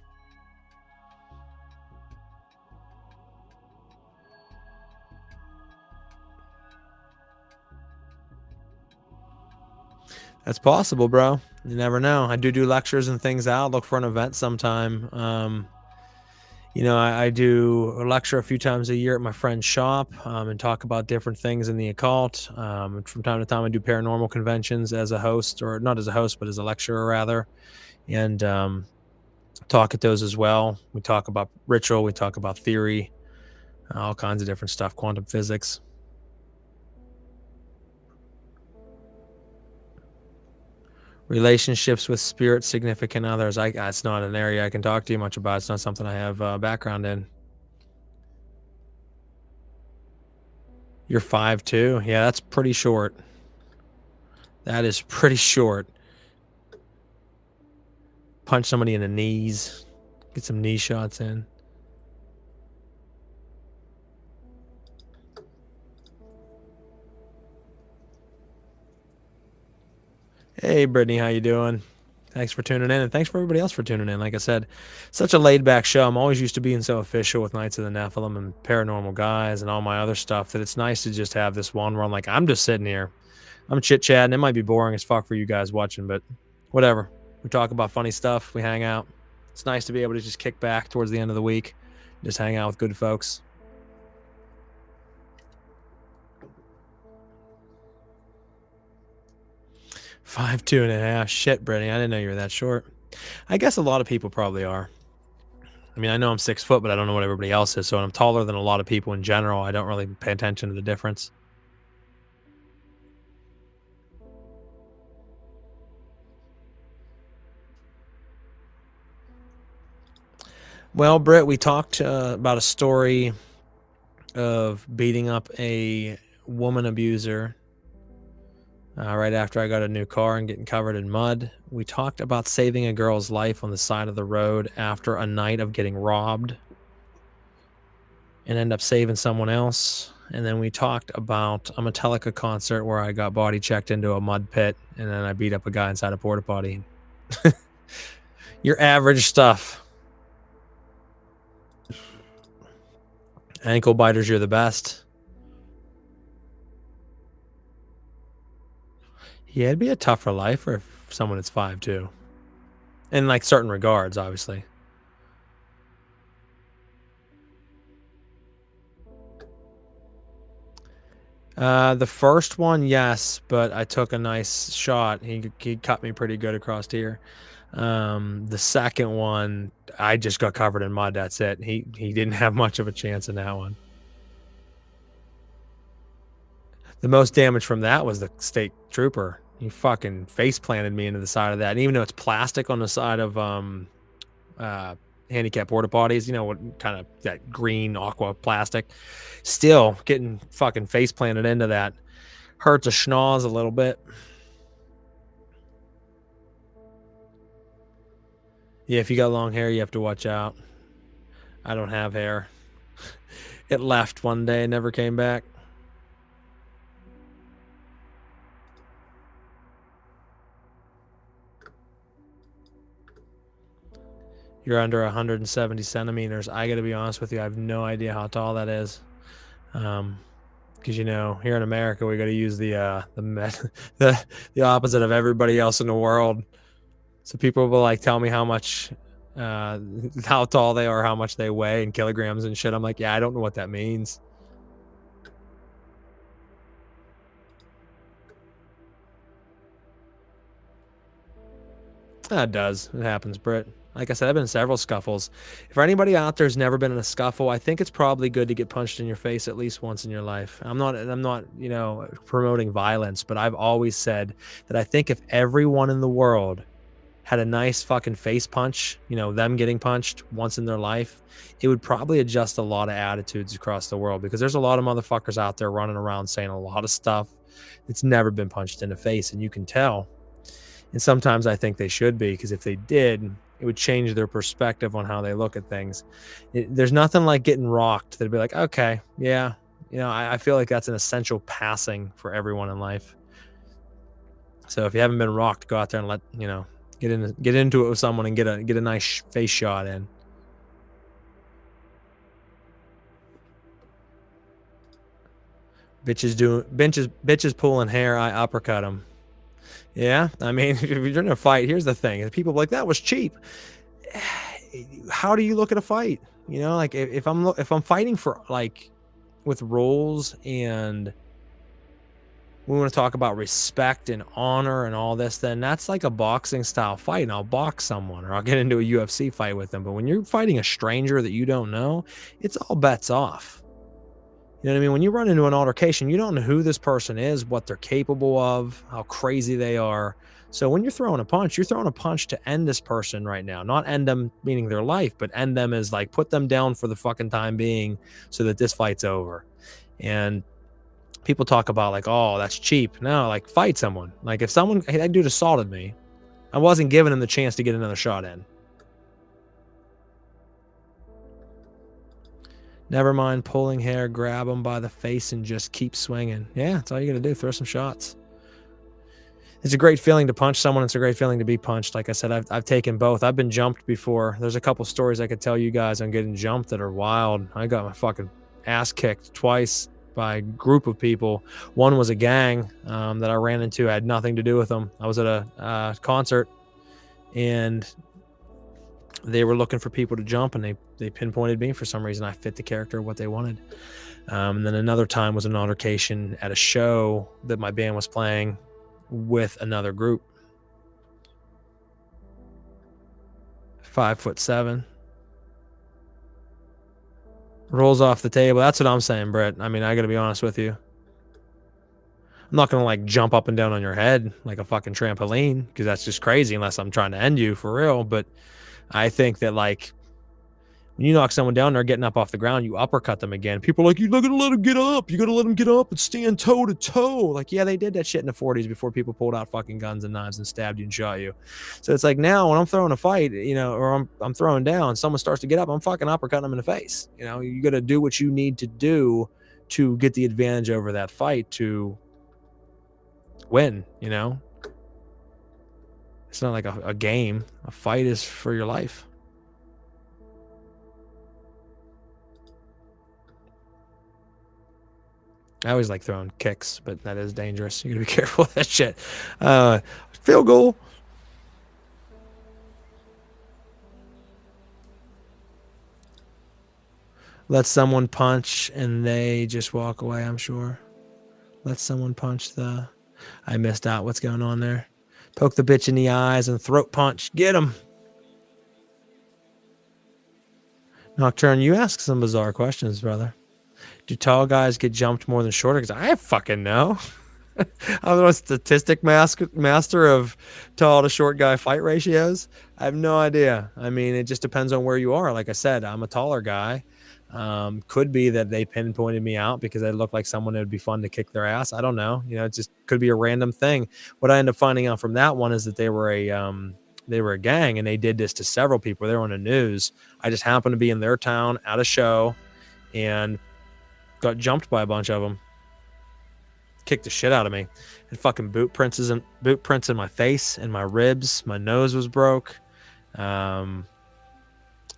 That's possible, bro. You never know. I do lectures and things out. Look for an event sometime. You know, I do a lecture a few times a year at my friend's shop and talk about different things in the occult. From time to time, I do paranormal conventions as a host, or not as a host, but as a lecturer rather, and talk at those as well. We talk about ritual. We talk about theory, all kinds of different stuff, quantum physics. Relationships with spirit significant others. It's not an area I can talk to you much about. It's not something I have background in. You're 5'2". Yeah, that's pretty short. That is pretty short. Punch somebody in the knees. Get some knee shots in. Hey, Brittany, how you doing? Thanks for tuning in, and thanks for everybody else for tuning in. Like I said, such a laid-back show. I'm always used to being so official with Knights of the Nephilim and Paranormal Guys and all my other stuff that it's nice to just have this one where I'm like, I'm just sitting here. I'm chit-chatting. It might be boring as fuck for you guys watching, but whatever. We talk about funny stuff. We hang out. It's nice to be able to just kick back towards the end of the week, just hang out with good folks. Five, 2.5. Shit, Brittany, I didn't know you were that short. I guess a lot of people probably are. I mean, I know I'm 6 foot, but I don't know what everybody else is. So I'm taller than a lot of people in general. I don't really pay attention to the difference. Well, Britt, we talked about a story of beating up a woman abuser right after I got a new car and getting covered in mud. We talked about saving a girl's life on the side of the road after a night of getting robbed and end up saving someone else. and then we talked about a Metallica concert where I got body checked into a mud pit, and then I beat up a guy inside a porta potty. Your average stuff. Ankle biters, you're the best. Yeah, it'd be a tougher life for someone that's 5'2". In like certain regards, obviously. The first one, yes, but I took a nice shot. He cut me pretty good across here. The second one, I just got covered in mud. That's it. He didn't have much of a chance in that one. The most damage from that was the state trooper. He fucking face planted me into the side of that. And even though it's plastic on the side of handicap porta potties, you know, what kind of that green aqua plastic, still getting fucking face planted into that hurts a schnoz a little bit. Yeah, if you got long hair, you have to watch out. I don't have hair. It left one day, never came back. You're under 170 centimeters. I got to be honest with you. I have no idea how tall that is. Because, you know, here in America, we got to use the opposite of everybody else in the world. So people will like tell me how much, how tall they are, how much they weigh in kilograms and shit. I'm like, yeah, I don't know what that means. That does. It happens, Britt. Like I said, I've been in several scuffles. If anybody out there's never been in a scuffle, I think it's probably good to get punched in your face at least once in your life. I'm not, you know, promoting violence, but I've always said that I think if everyone in the world had a nice fucking face punch, you know, them getting punched once in their life, it would probably adjust a lot of attitudes across the world, because there's a lot of motherfuckers out there running around saying a lot of stuff that's never been punched in the face, and you can tell. And sometimes I think they should be, because if they did, it would change their perspective on how they look at things. There's nothing like getting rocked that'd be like, okay, yeah, you know, I feel like that's an essential passing for everyone in life. So if you haven't been rocked, go out there and let, you know, get into it with someone and get a nice face shot in. Bitches pulling hair, I uppercut them. Yeah, I mean, if you're in a fight, here's the thing: people are like, that was cheap. How do you look at a fight? You know, like if I'm fighting for like with rules, and we want to talk about respect and honor and all this, then that's like a boxing style fight, and I'll box someone or I'll get into a UFC fight with them. But when you're fighting a stranger that you don't know, it's all bets off. You know what I mean? When you run into an altercation, you don't know who this person is, what they're capable of, how crazy they are. So when you're throwing a punch to end this person right now. Not end them meaning their life, but end them as like put them down for the fucking time being so that this fight's over. And people talk about like, oh, that's cheap. No, like fight someone. Like if someone, hey, that dude assaulted me, I wasn't giving him the chance to get another shot in. Never mind pulling hair, grab them by the face and just keep swinging. Yeah, that's all you got to do. Throw some shots. It's a great feeling to punch someone. It's a great feeling to be punched. Like I said, I've taken both. I've been jumped before. There's a couple stories I could tell you guys on getting jumped that are wild. I got my fucking ass kicked twice by a group of people. One was a gang that I ran into. I had nothing to do with them. I was at a concert, and they were looking for people to jump, and they pinpointed me for some reason. I fit the character, what they wanted. And then another time was an altercation at a show that my band was playing with another group. 5'7", rolls off the table. That's what I'm saying, Brett. I mean, I gotta be honest with you. I'm not gonna like jump up and down on your head like a fucking trampoline, because that's just crazy unless I'm trying to end you for real. But I think that like when you knock someone down, they're getting up off the ground, you uppercut them again. People are like, you're not gonna let them get up. You gotta let them get up and stand toe to toe. Like, yeah, they did that shit in the 40s before people pulled out fucking guns and knives and stabbed you and shot you. So it's like now when I'm throwing a fight, you know, or I'm throwing down, someone starts to get up, I'm fucking uppercutting them in the face. You know, you gotta do what you need to do to get the advantage over that fight to win, you know? It's not like a game. A fight is for your life. I always like throwing kicks, but that is dangerous. You gotta be careful with that shit. Field goal. Let someone punch and they just walk away, I'm sure. Let someone punch the... I missed out. What's going on there? Poke the bitch in the eyes and throat punch. Get him. Nocturne, you ask some bizarre questions, brother. Do tall guys get jumped more than shorter? Because I fucking know. I'm the statistic master of tall to short guy fight ratios. I have no idea. I mean, it just depends on where you are. Like I said, I'm a taller guy. Could be that they pinpointed me out because I look like someone that would be fun to kick their ass. I don't know. You know, it just could be a random thing. What I ended up finding out from that one is that they were a gang and they did this to several people. They were on the news. I just happened to be in their town at a show and got jumped by a bunch of them. Kicked the shit out of me. And fucking boot prints in my face and my ribs. My nose was broke.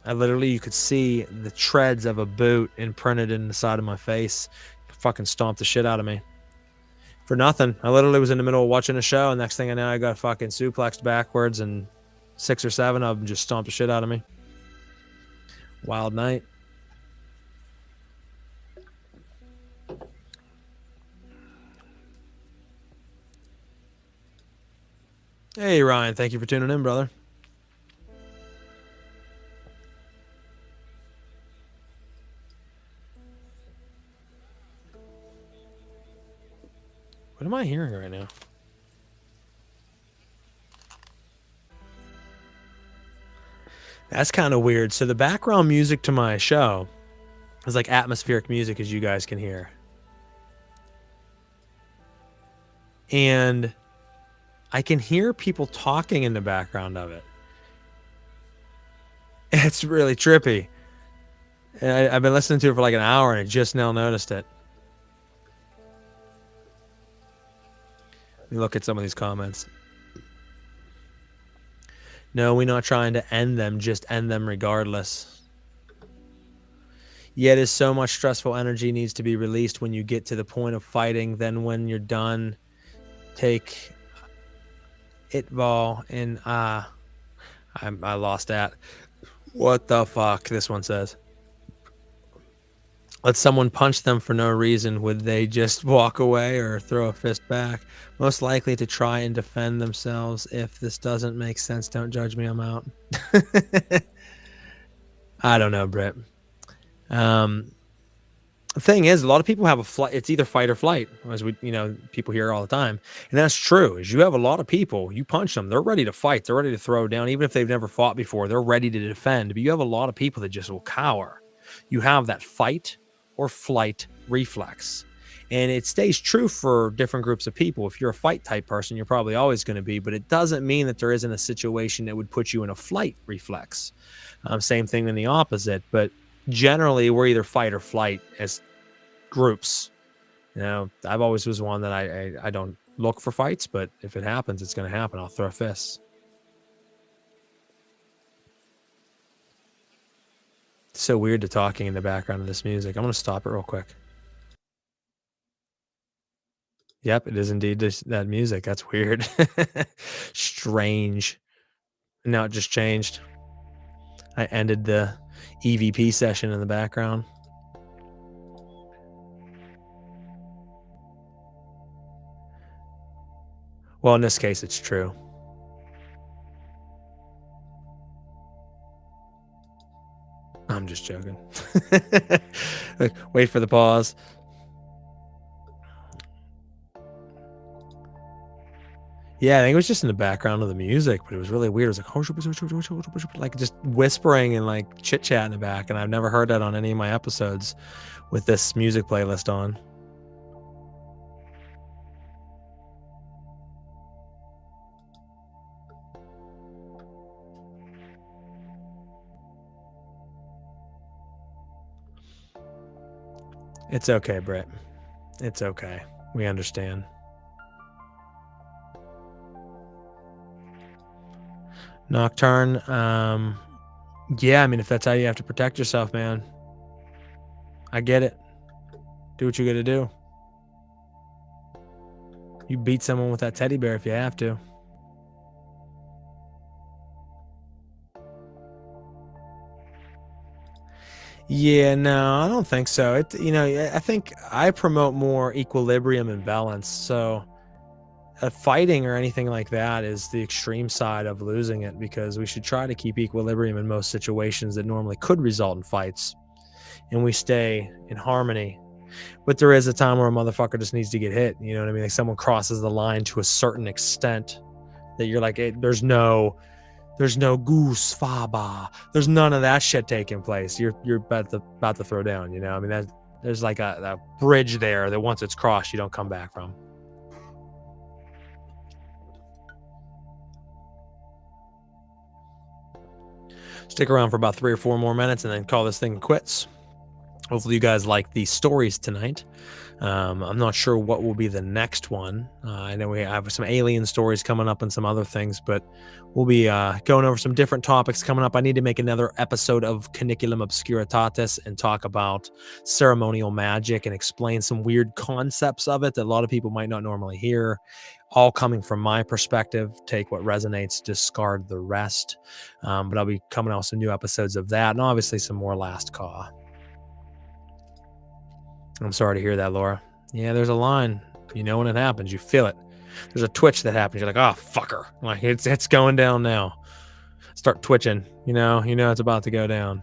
I literally, you could see the treads of a boot imprinted in the side of my face. Fucking stomped the shit out of me. For nothing. I literally was in the middle of watching a show, and next thing I know, I got fucking suplexed backwards, and 6 or 7 of them just stomped the shit out of me. Wild night. Hey, Ryan. Thank you for tuning in, brother. What am I hearing right now? That's kind of weird. So the background music to my show is like atmospheric music, as you guys can hear. And I can hear people talking in the background of it. It's really trippy. I've been listening to it for like an hour and I just now noticed it. Let me look at some of these comments. No, we're not trying to end them, just end them regardless. Yet is so much stressful energy needs to be released when you get to the point of fighting. Then when you're done, take it ball and I lost that. What the fuck? This one says. Let someone punch them for no reason. Would they just walk away or throw a fist back? Most likely to try and defend themselves. If this doesn't make sense, don't judge me. I'm out. I don't know, Britt. The thing is, a lot of people have a flight. It's either fight or flight, as people hear all the time. And that's true. Is you have a lot of people, you punch them, they're ready to fight. They're ready to throw down. Even if they've never fought before, they're ready to defend. But you have a lot of people that just will cower. You have that fight or flight reflex. And it stays true for different groups of people. If you're a fight type person, you're probably always going to be, but it doesn't mean that there isn't a situation that would put you in a flight reflex. Same thing in the opposite, but generally we're either fight or flight as groups. I've always was one that I don't look for fights, but if it happens, it's going to happen. I'll throw fists. It's so weird to talking in the background of this music. I'm going to stop it real quick. Yep, it is indeed that music. That's weird. Strange. Now it just changed. I ended the EVP session in the background. Well, in this case, it's true. I'm just joking. Wait for the pause. Yeah, I think it was just in the background of the music, but it was really weird. It was like just whispering and like chit chat in the back, and I've never heard that on any of my episodes with this music playlist on. It's okay, Britt. It's okay. We understand. Nocturne. Yeah, I mean, if that's how you have to protect yourself, man, I get it. Do what you gotta do. You beat someone with that teddy bear if you have to. Yeah, no, I don't think so. I think I promote more equilibrium and balance. So, fighting or anything like that is the extreme side of losing it, because we should try to keep equilibrium in most situations that normally could result in fights, and we stay in harmony. But there is a time where a motherfucker just needs to get hit. You know what I mean? Like someone crosses the line to a certain extent that you're like, there's no goose faba. There's none of that shit taking place. You're about to throw down. You know, I mean, there's like a bridge there that once it's crossed, you don't come back from. Stick around for about 3 or 4 more minutes and then call this thing quits. Hopefully you guys like the stories tonight. I'm not sure what will be the next one. I know we have some alien stories coming up and some other things, but we'll be going over some different topics coming up. I need to make another episode of Caniculum Obscuritatis and talk about ceremonial magic and explain some weird concepts of it that a lot of people might not normally hear, all coming from my perspective. Take what resonates, discard the rest. But I'll be coming out with some new episodes of that, and obviously some more Last Caw. I'm sorry to hear that, Laura. Yeah, there's a line. You know when it happens. You feel it. There's a twitch that happens. You're like, oh, fucker. Like, it's going down now. Start twitching. You know it's about to go down.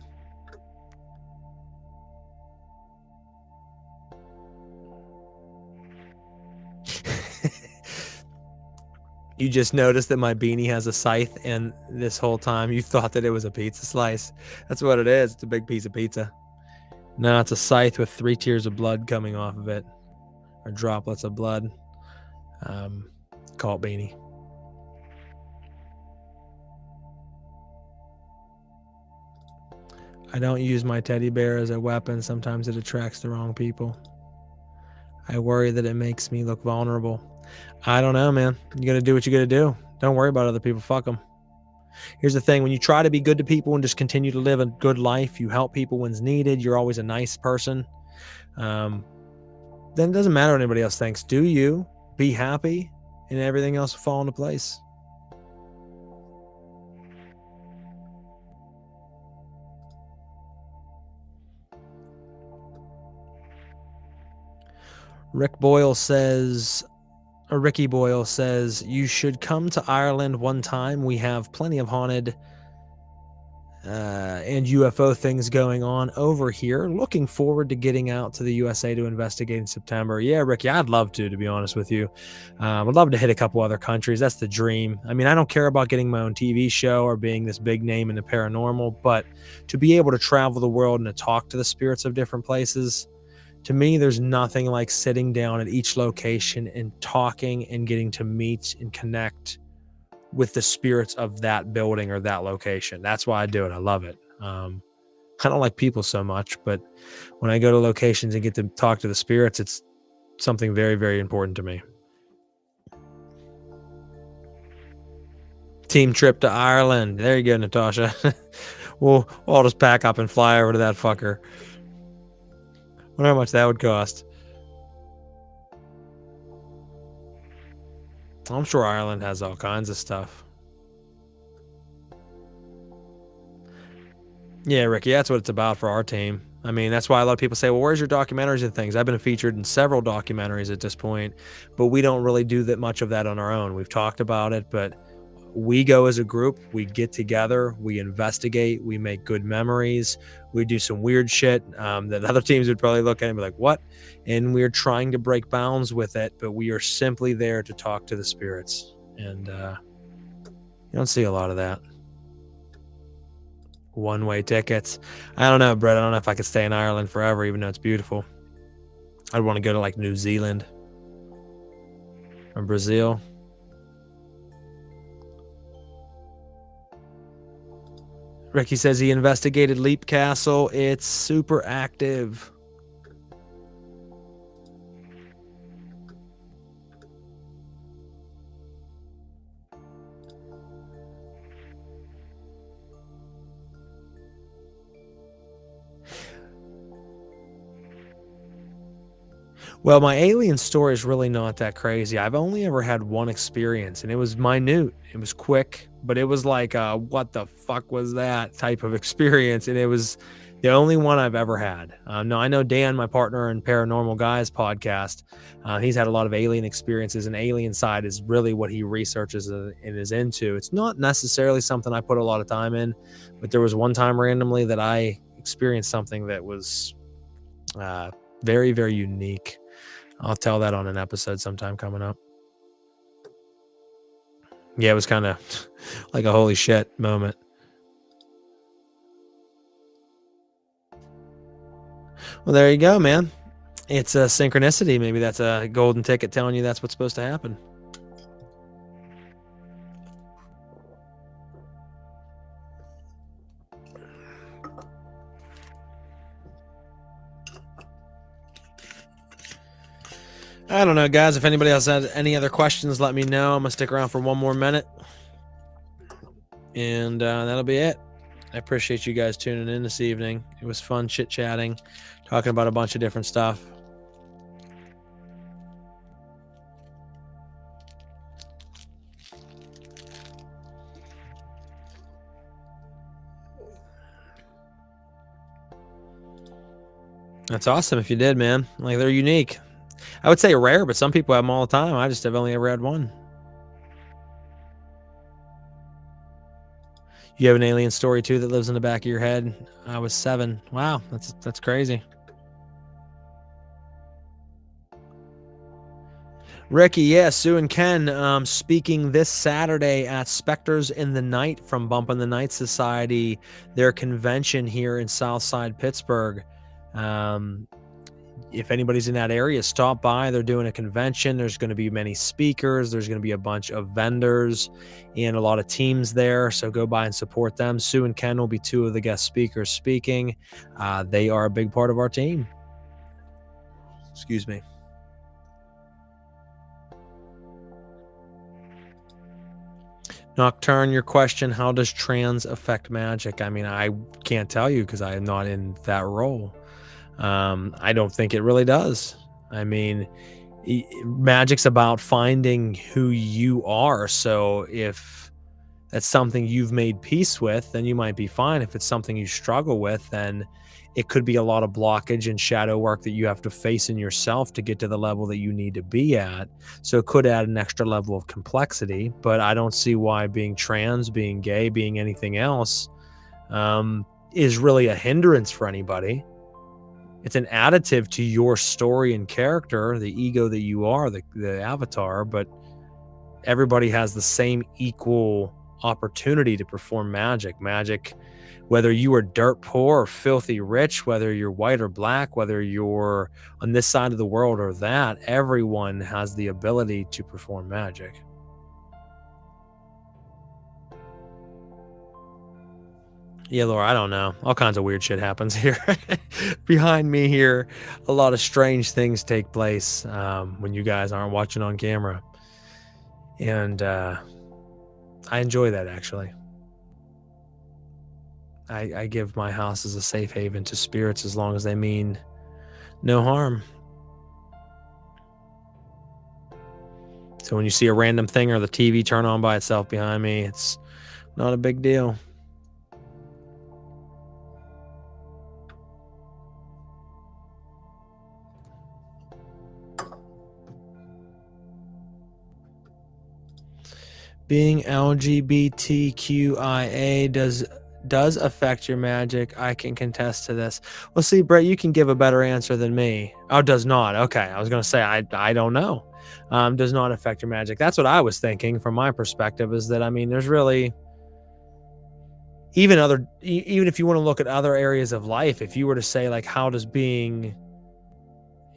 You just noticed that my beanie has a scythe, and this whole time you thought that it was a pizza slice. That's what it is. It's a big piece of pizza. No, it's a scythe with 3 tears of blood coming off of it, or droplets of blood. Call it beanie. I don't use my teddy bear as a weapon. Sometimes it attracts the wrong people. I worry that it makes me look vulnerable. I don't know, man. You gotta do what you gotta do. Don't worry about other people. Fuck them. Here's the thing. When you try to be good to people and just continue to live a good life, you help people when's needed, you're always a nice person, then it doesn't matter what anybody else thinks. Do you. Be happy, and everything else will fall into place. Ricky Boyle says, you should come to Ireland one time. We have plenty of haunted and UFO things going on over here. Looking forward to getting out to the USA to investigate in September. Yeah, Ricky, I'd love to be honest with you. I'd love to hit a couple other countries. That's the dream. I mean, I don't care about getting my own TV show or being this big name in the paranormal, but to be able to travel the world and to talk to the spirits of different places, to me, there's nothing like sitting down at each location and talking and getting to meet and connect with the spirits of that building or that location. That's why I do it. I love it. I don't like people so much, but when I go to locations and get to talk to the spirits, it's something very, very important to me. Team trip to Ireland. There you go, Natasha. We'll all just pack up and fly over to that fucker. Wonder how much that would cost. I'm sure Ireland has all kinds of stuff. Yeah, Ricky, that's what it's about for our team. I mean, that's why a lot of people say, well, where's your documentaries and things? I've been featured in several documentaries at this point, but we don't really do that much of that on our own. We've talked about it, but we go as a group, we get together, we investigate, we make good memories, we do some weird shit that other teams would probably look at and be like, what? And we're trying to break bounds with it, but we are simply there to talk to the spirits. And you don't see a lot of that. One-way tickets. I don't know, Brett. I don't know if I could stay in Ireland forever, even though it's beautiful. I'd want to go to like New Zealand or Brazil. Ricky says he investigated Leap Castle. It's super active. Well, my alien story is really not that crazy. I've only ever had one experience, and it was minute. It was quick, but it was like, what the fuck was that type of experience? And it was the only one I've ever had. No, I know Dan, my partner in Paranormal Guys podcast, he's had a lot of alien experiences, and alien side is really what he researches and is into. It's not necessarily something I put a lot of time in, but there was one time randomly that I experienced something that was very, very unique. I'll tell that on an episode sometime coming up. Yeah, it was kind of like a holy shit moment. Well, there you go, man. It's a synchronicity. Maybe that's a golden ticket telling you that's what's supposed to happen. I don't know, guys. If anybody else had any other questions, let me know. I'm going to stick around for one more minute. And that'll be it. I appreciate you guys tuning in this evening. It was fun chit-chatting, talking about a bunch of different stuff. That's awesome if you did, man. Like, they're unique. I would say rare, but some people have them all the time. I just have only ever had one. You have an alien story too that lives in the back of your head. I was 7. Wow, that's crazy. Ricky, yeah, Sue and Ken speaking this Saturday at Spectres in the Night from Bump in the Night Society, their convention here in Southside Pittsburgh. If anybody's in that area, stop by. They're doing a convention. There's going to be many speakers. There's going to be a bunch of vendors and a lot of teams there. So go by and support them. Sue and Ken will be 2 of the guest speakers speaking. They are a big part of our team. Excuse me. Nocturne, your question, how does trans affect magic? I mean, I can't tell you because I am not in that role. I don't think it really does. I mean, magic's about finding who you are. So if that's something you've made peace with, then you might be fine. If it's something you struggle with, then it could be a lot of blockage and shadow work that you have to face in yourself to get to the level that you need to be at. So it could add an extra level of complexity, but I don't see why being trans, being gay, being anything else is really a hindrance for anybody. It's an additive to your story and character, the ego that you are, the avatar, but everybody has the same equal opportunity to perform magic. Magic, whether you are dirt poor or filthy rich, whether you're white or black, whether you're on this side of the world or that, everyone has the ability to perform magic. Yeah, Laura, I don't know. All kinds of weird shit happens here. Behind me here, a lot of strange things take place when you guys aren't watching on camera. And I enjoy that, actually. I give my house as a safe haven to spirits as long as they mean no harm. So when you see a random thing or the TV turn on by itself behind me, it's not a big deal. Being LGBTQIA does affect your magic. I can contest to this. Well, see, Brett, you can give a better answer than me. Oh, does not. Okay, I was going to say I don't know. Does not affect your magic. That's what I was thinking from my perspective, is that, I mean, there's really even if you want to look at other areas of life, if you were to say, like, how does being,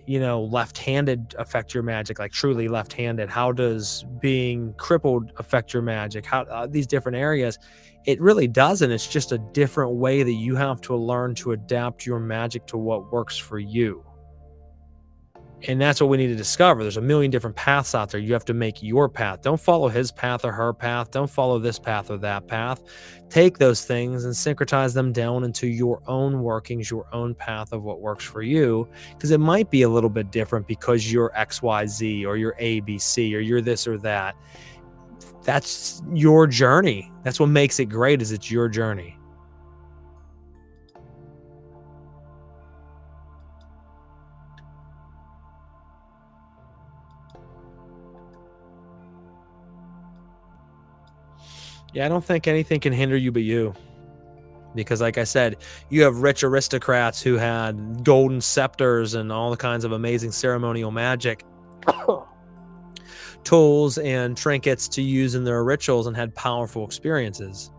left-handed affect your magic, like truly left-handed? How does being crippled affect your magic? How these different areas, it really doesn't. It's just a different way that you have to learn to adapt your magic to what works for you. And that's what we need to discover. There's a million different paths out there. You have to make your path. Don't follow his path or her path. Don't follow this path or that path. Take those things and syncretize them down into your own workings, your own path of what works for you. Because it might be a little bit different because you're XYZ or you're ABC or you're this or that. That's your journey. That's what makes it great, is it's your journey. Yeah, I don't think anything can hinder you but you. Because, like I said, you have rich aristocrats who had golden scepters and all the kinds of amazing ceremonial magic tools and trinkets to use in their rituals and had powerful experiences.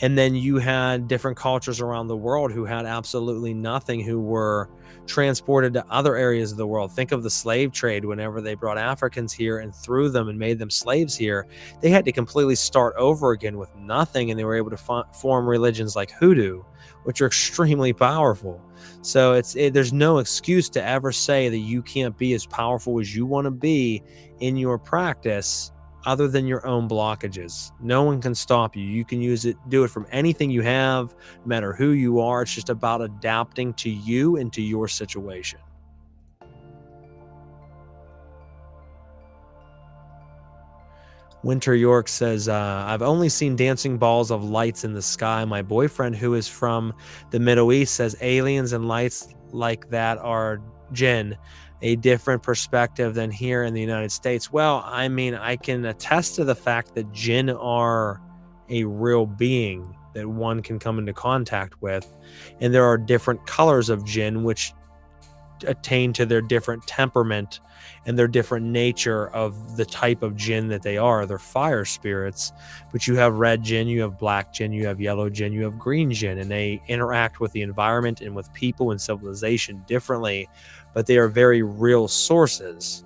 And then you had different cultures around the world who had absolutely nothing, who were transported to other areas of the world. Think of the slave trade. Whenever they brought Africans here and threw them and made them slaves here, they had to completely start over again with nothing, and they were able to form religions like hoodoo, which are extremely powerful. So there's no excuse to ever say that you can't be as powerful as you want to be in your practice, other than your own blockages. No one can stop you. You can do it from anything you have, no matter who you are. It's just about adapting to you and to your situation. Winter York says, I've only seen dancing balls of lights in the sky. My boyfriend, who is from the Middle East, says aliens and lights like that are jinn, a different perspective than here in the United States. Well, I mean, I can attest to the fact that jinn are a real being that one can come into contact with. And there are different colors of jinn, which attain to their different temperament and their different nature of the type of jinn that they are. They're fire spirits, but you have red jinn, you have black jinn, you have yellow jinn, you have green jinn, and they interact with the environment and with people and civilization differently, but they are very real sources.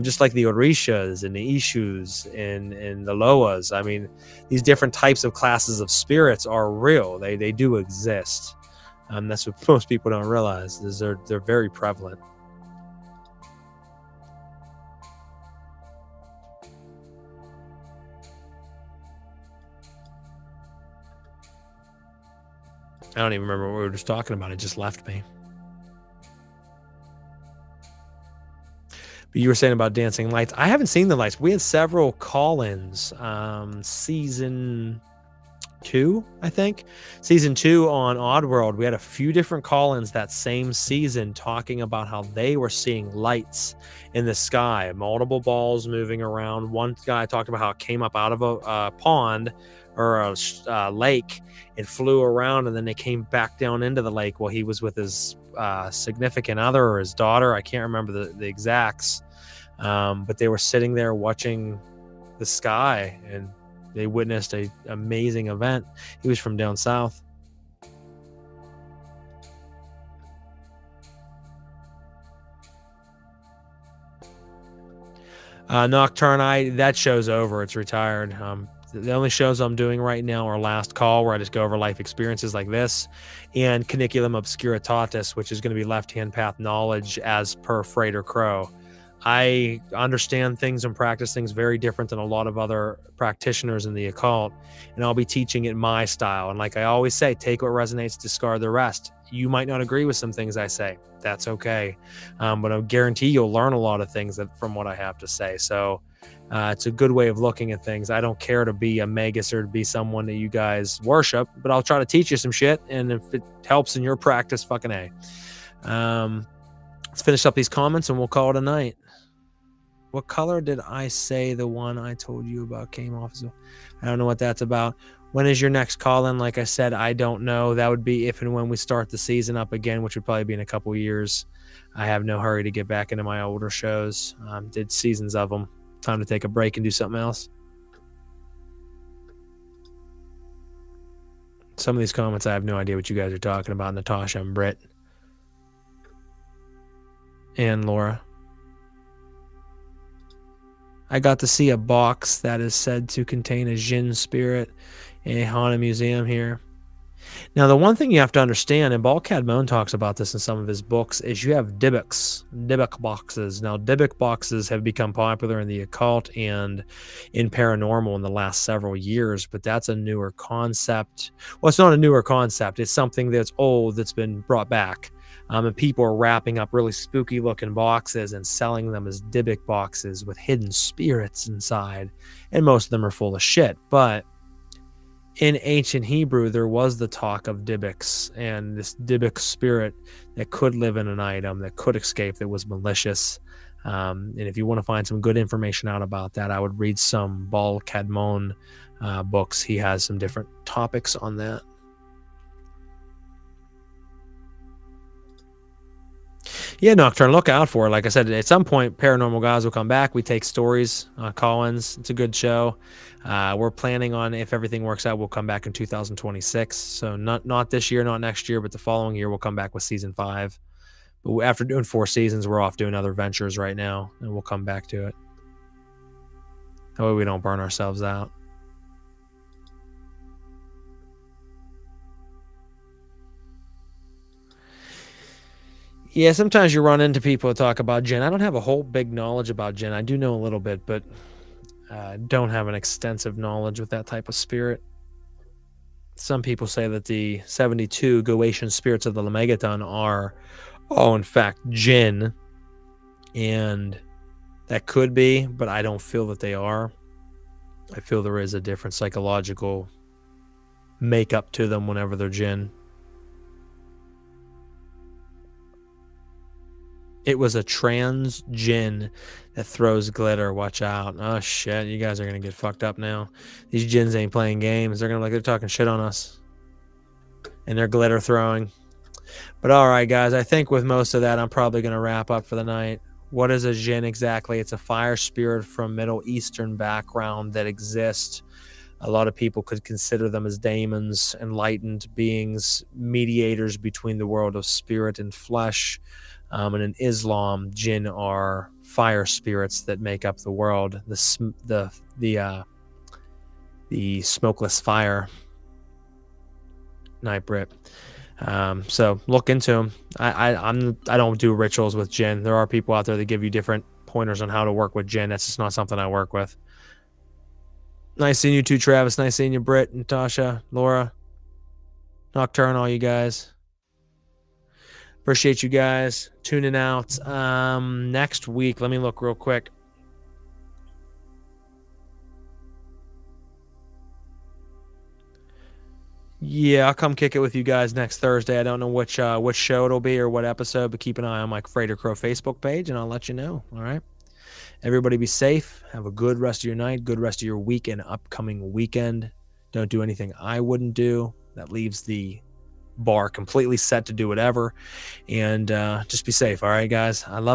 Just like the Orishas and the Ishus and the Loas. I mean, these different types of classes of spirits are real. They do exist. That's what most people don't realize, is they're very prevalent. I don't even remember what we were just talking about. It just left me. But you were saying about dancing lights. I haven't seen the lights. We had several call-ins. Season 2, I think. Season 2 on Oddworld, we had a few different call-ins that same season talking about how they were seeing lights in the sky, multiple balls moving around. One guy talked about how it came up out of a pond or a lake and flew around, and then they came back down into the lake while he was with his significant other or his daughter. I can't remember the exacts, but they were sitting there watching the sky, and they witnessed an amazing event. He was from down south. Nocturne, that show's over. It's retired. The only shows I'm doing right now are Last Call, where I just go over life experiences like this, and Caniculum Obscuritatis, which is going to be left-hand path knowledge as per Frater Crow. I understand things and practice things very different than a lot of other practitioners in the occult, and I'll be teaching it my style. And like I always say, take what resonates, discard the rest. You might not agree with some things I say. That's okay. But I guarantee you'll learn a lot of things from what I have to say. So it's a good way of looking at things. I don't care to be a magus or to be someone that you guys worship, but I'll try to teach you some shit. And if it helps in your practice, fucking A. Let's finish up these comments and we'll call it a night. What color did I say the one I told you about came off? I don't know what that's about. When is your next call-in? Like I said, I don't know. That would be if and when we start the season up again, which would probably be in a couple years. I have no hurry to get back into my older shows. Did seasons of them. Time to take a break and do something else. Some of these comments, I have no idea what you guys are talking about. Natasha and Britt. And Laura. I got to see a box that is said to contain a Jinn spirit in a haunted museum here. Now, the one thing you have to understand, and Bal Cadmon talks about this in some of his books, is you have Dybbuk boxes. Now, Dybbuk boxes have become popular in the occult and in paranormal in the last several years, but that's a newer concept. Well, it's not a newer concept. It's something that's old that's been brought back. And people are wrapping up really spooky looking boxes and selling them as Dybbuk boxes with hidden spirits inside. And most of them are full of shit. But in ancient Hebrew, there was the talk of Dybbuks and this Dybbuk spirit that could live in an item, that could escape, that was malicious. And if you want to find some good information out about that, I would read some Bal Cadmon books. He has some different topics on that. Yeah, Nocturne, look out for it. Like I said, at some point, Paranormal Guys will come back. We take stories, call-ins. It's a good show. We're planning on, if everything works out, we'll come back in 2026. So not this year, not next year, but the following year, we'll come back with season 5. But after doing 4 seasons, we're off doing other ventures right now, and we'll come back to it. That way we don't burn ourselves out. Yeah, sometimes you run into people who talk about jinn. I don't have a whole big knowledge about jinn. I do know a little bit, but don't have an extensive knowledge with that type of spirit. Some people say that the 72 Goetian spirits of the Lemegeton are, in fact, jinn. And that could be, but I don't feel that they are. I feel there is a different psychological makeup to them whenever they're jinn. It was a trans jinn that throws glitter. Watch out. Oh, shit. You guys are going to get fucked up now. These jinns ain't playing games. They're going to they're talking shit on us. And they're glitter throwing. But all right, guys. I think with most of that, I'm probably going to wrap up for the night. What is a jinn exactly? It's a fire spirit from Middle Eastern background that exists. A lot of people could consider them as daemons, enlightened beings, mediators between the world of spirit and flesh. And in Islam, jinn are fire spirits that make up the world, the smokeless fire. Night Brit. So look into them. I don't do rituals with jinn. There are people out there that give you different pointers on how to work with jinn. That's just not something I work with. Nice seeing you too, Travis. Nice seeing you, Britt, Natasha, Laura, Nocturne, all you guys. Appreciate you guys tuning out. Next week, let me look real quick. Yeah, I'll come kick it with you guys next Thursday. I don't know which show it'll be or what episode, but keep an eye on my Frater Crow Facebook page, and I'll let you know. All right. Everybody be safe. Have a good rest of your night, good rest of your week and upcoming weekend. Don't do anything I wouldn't do. That leaves the bar completely set to do whatever. And just be safe. All right, guys. I love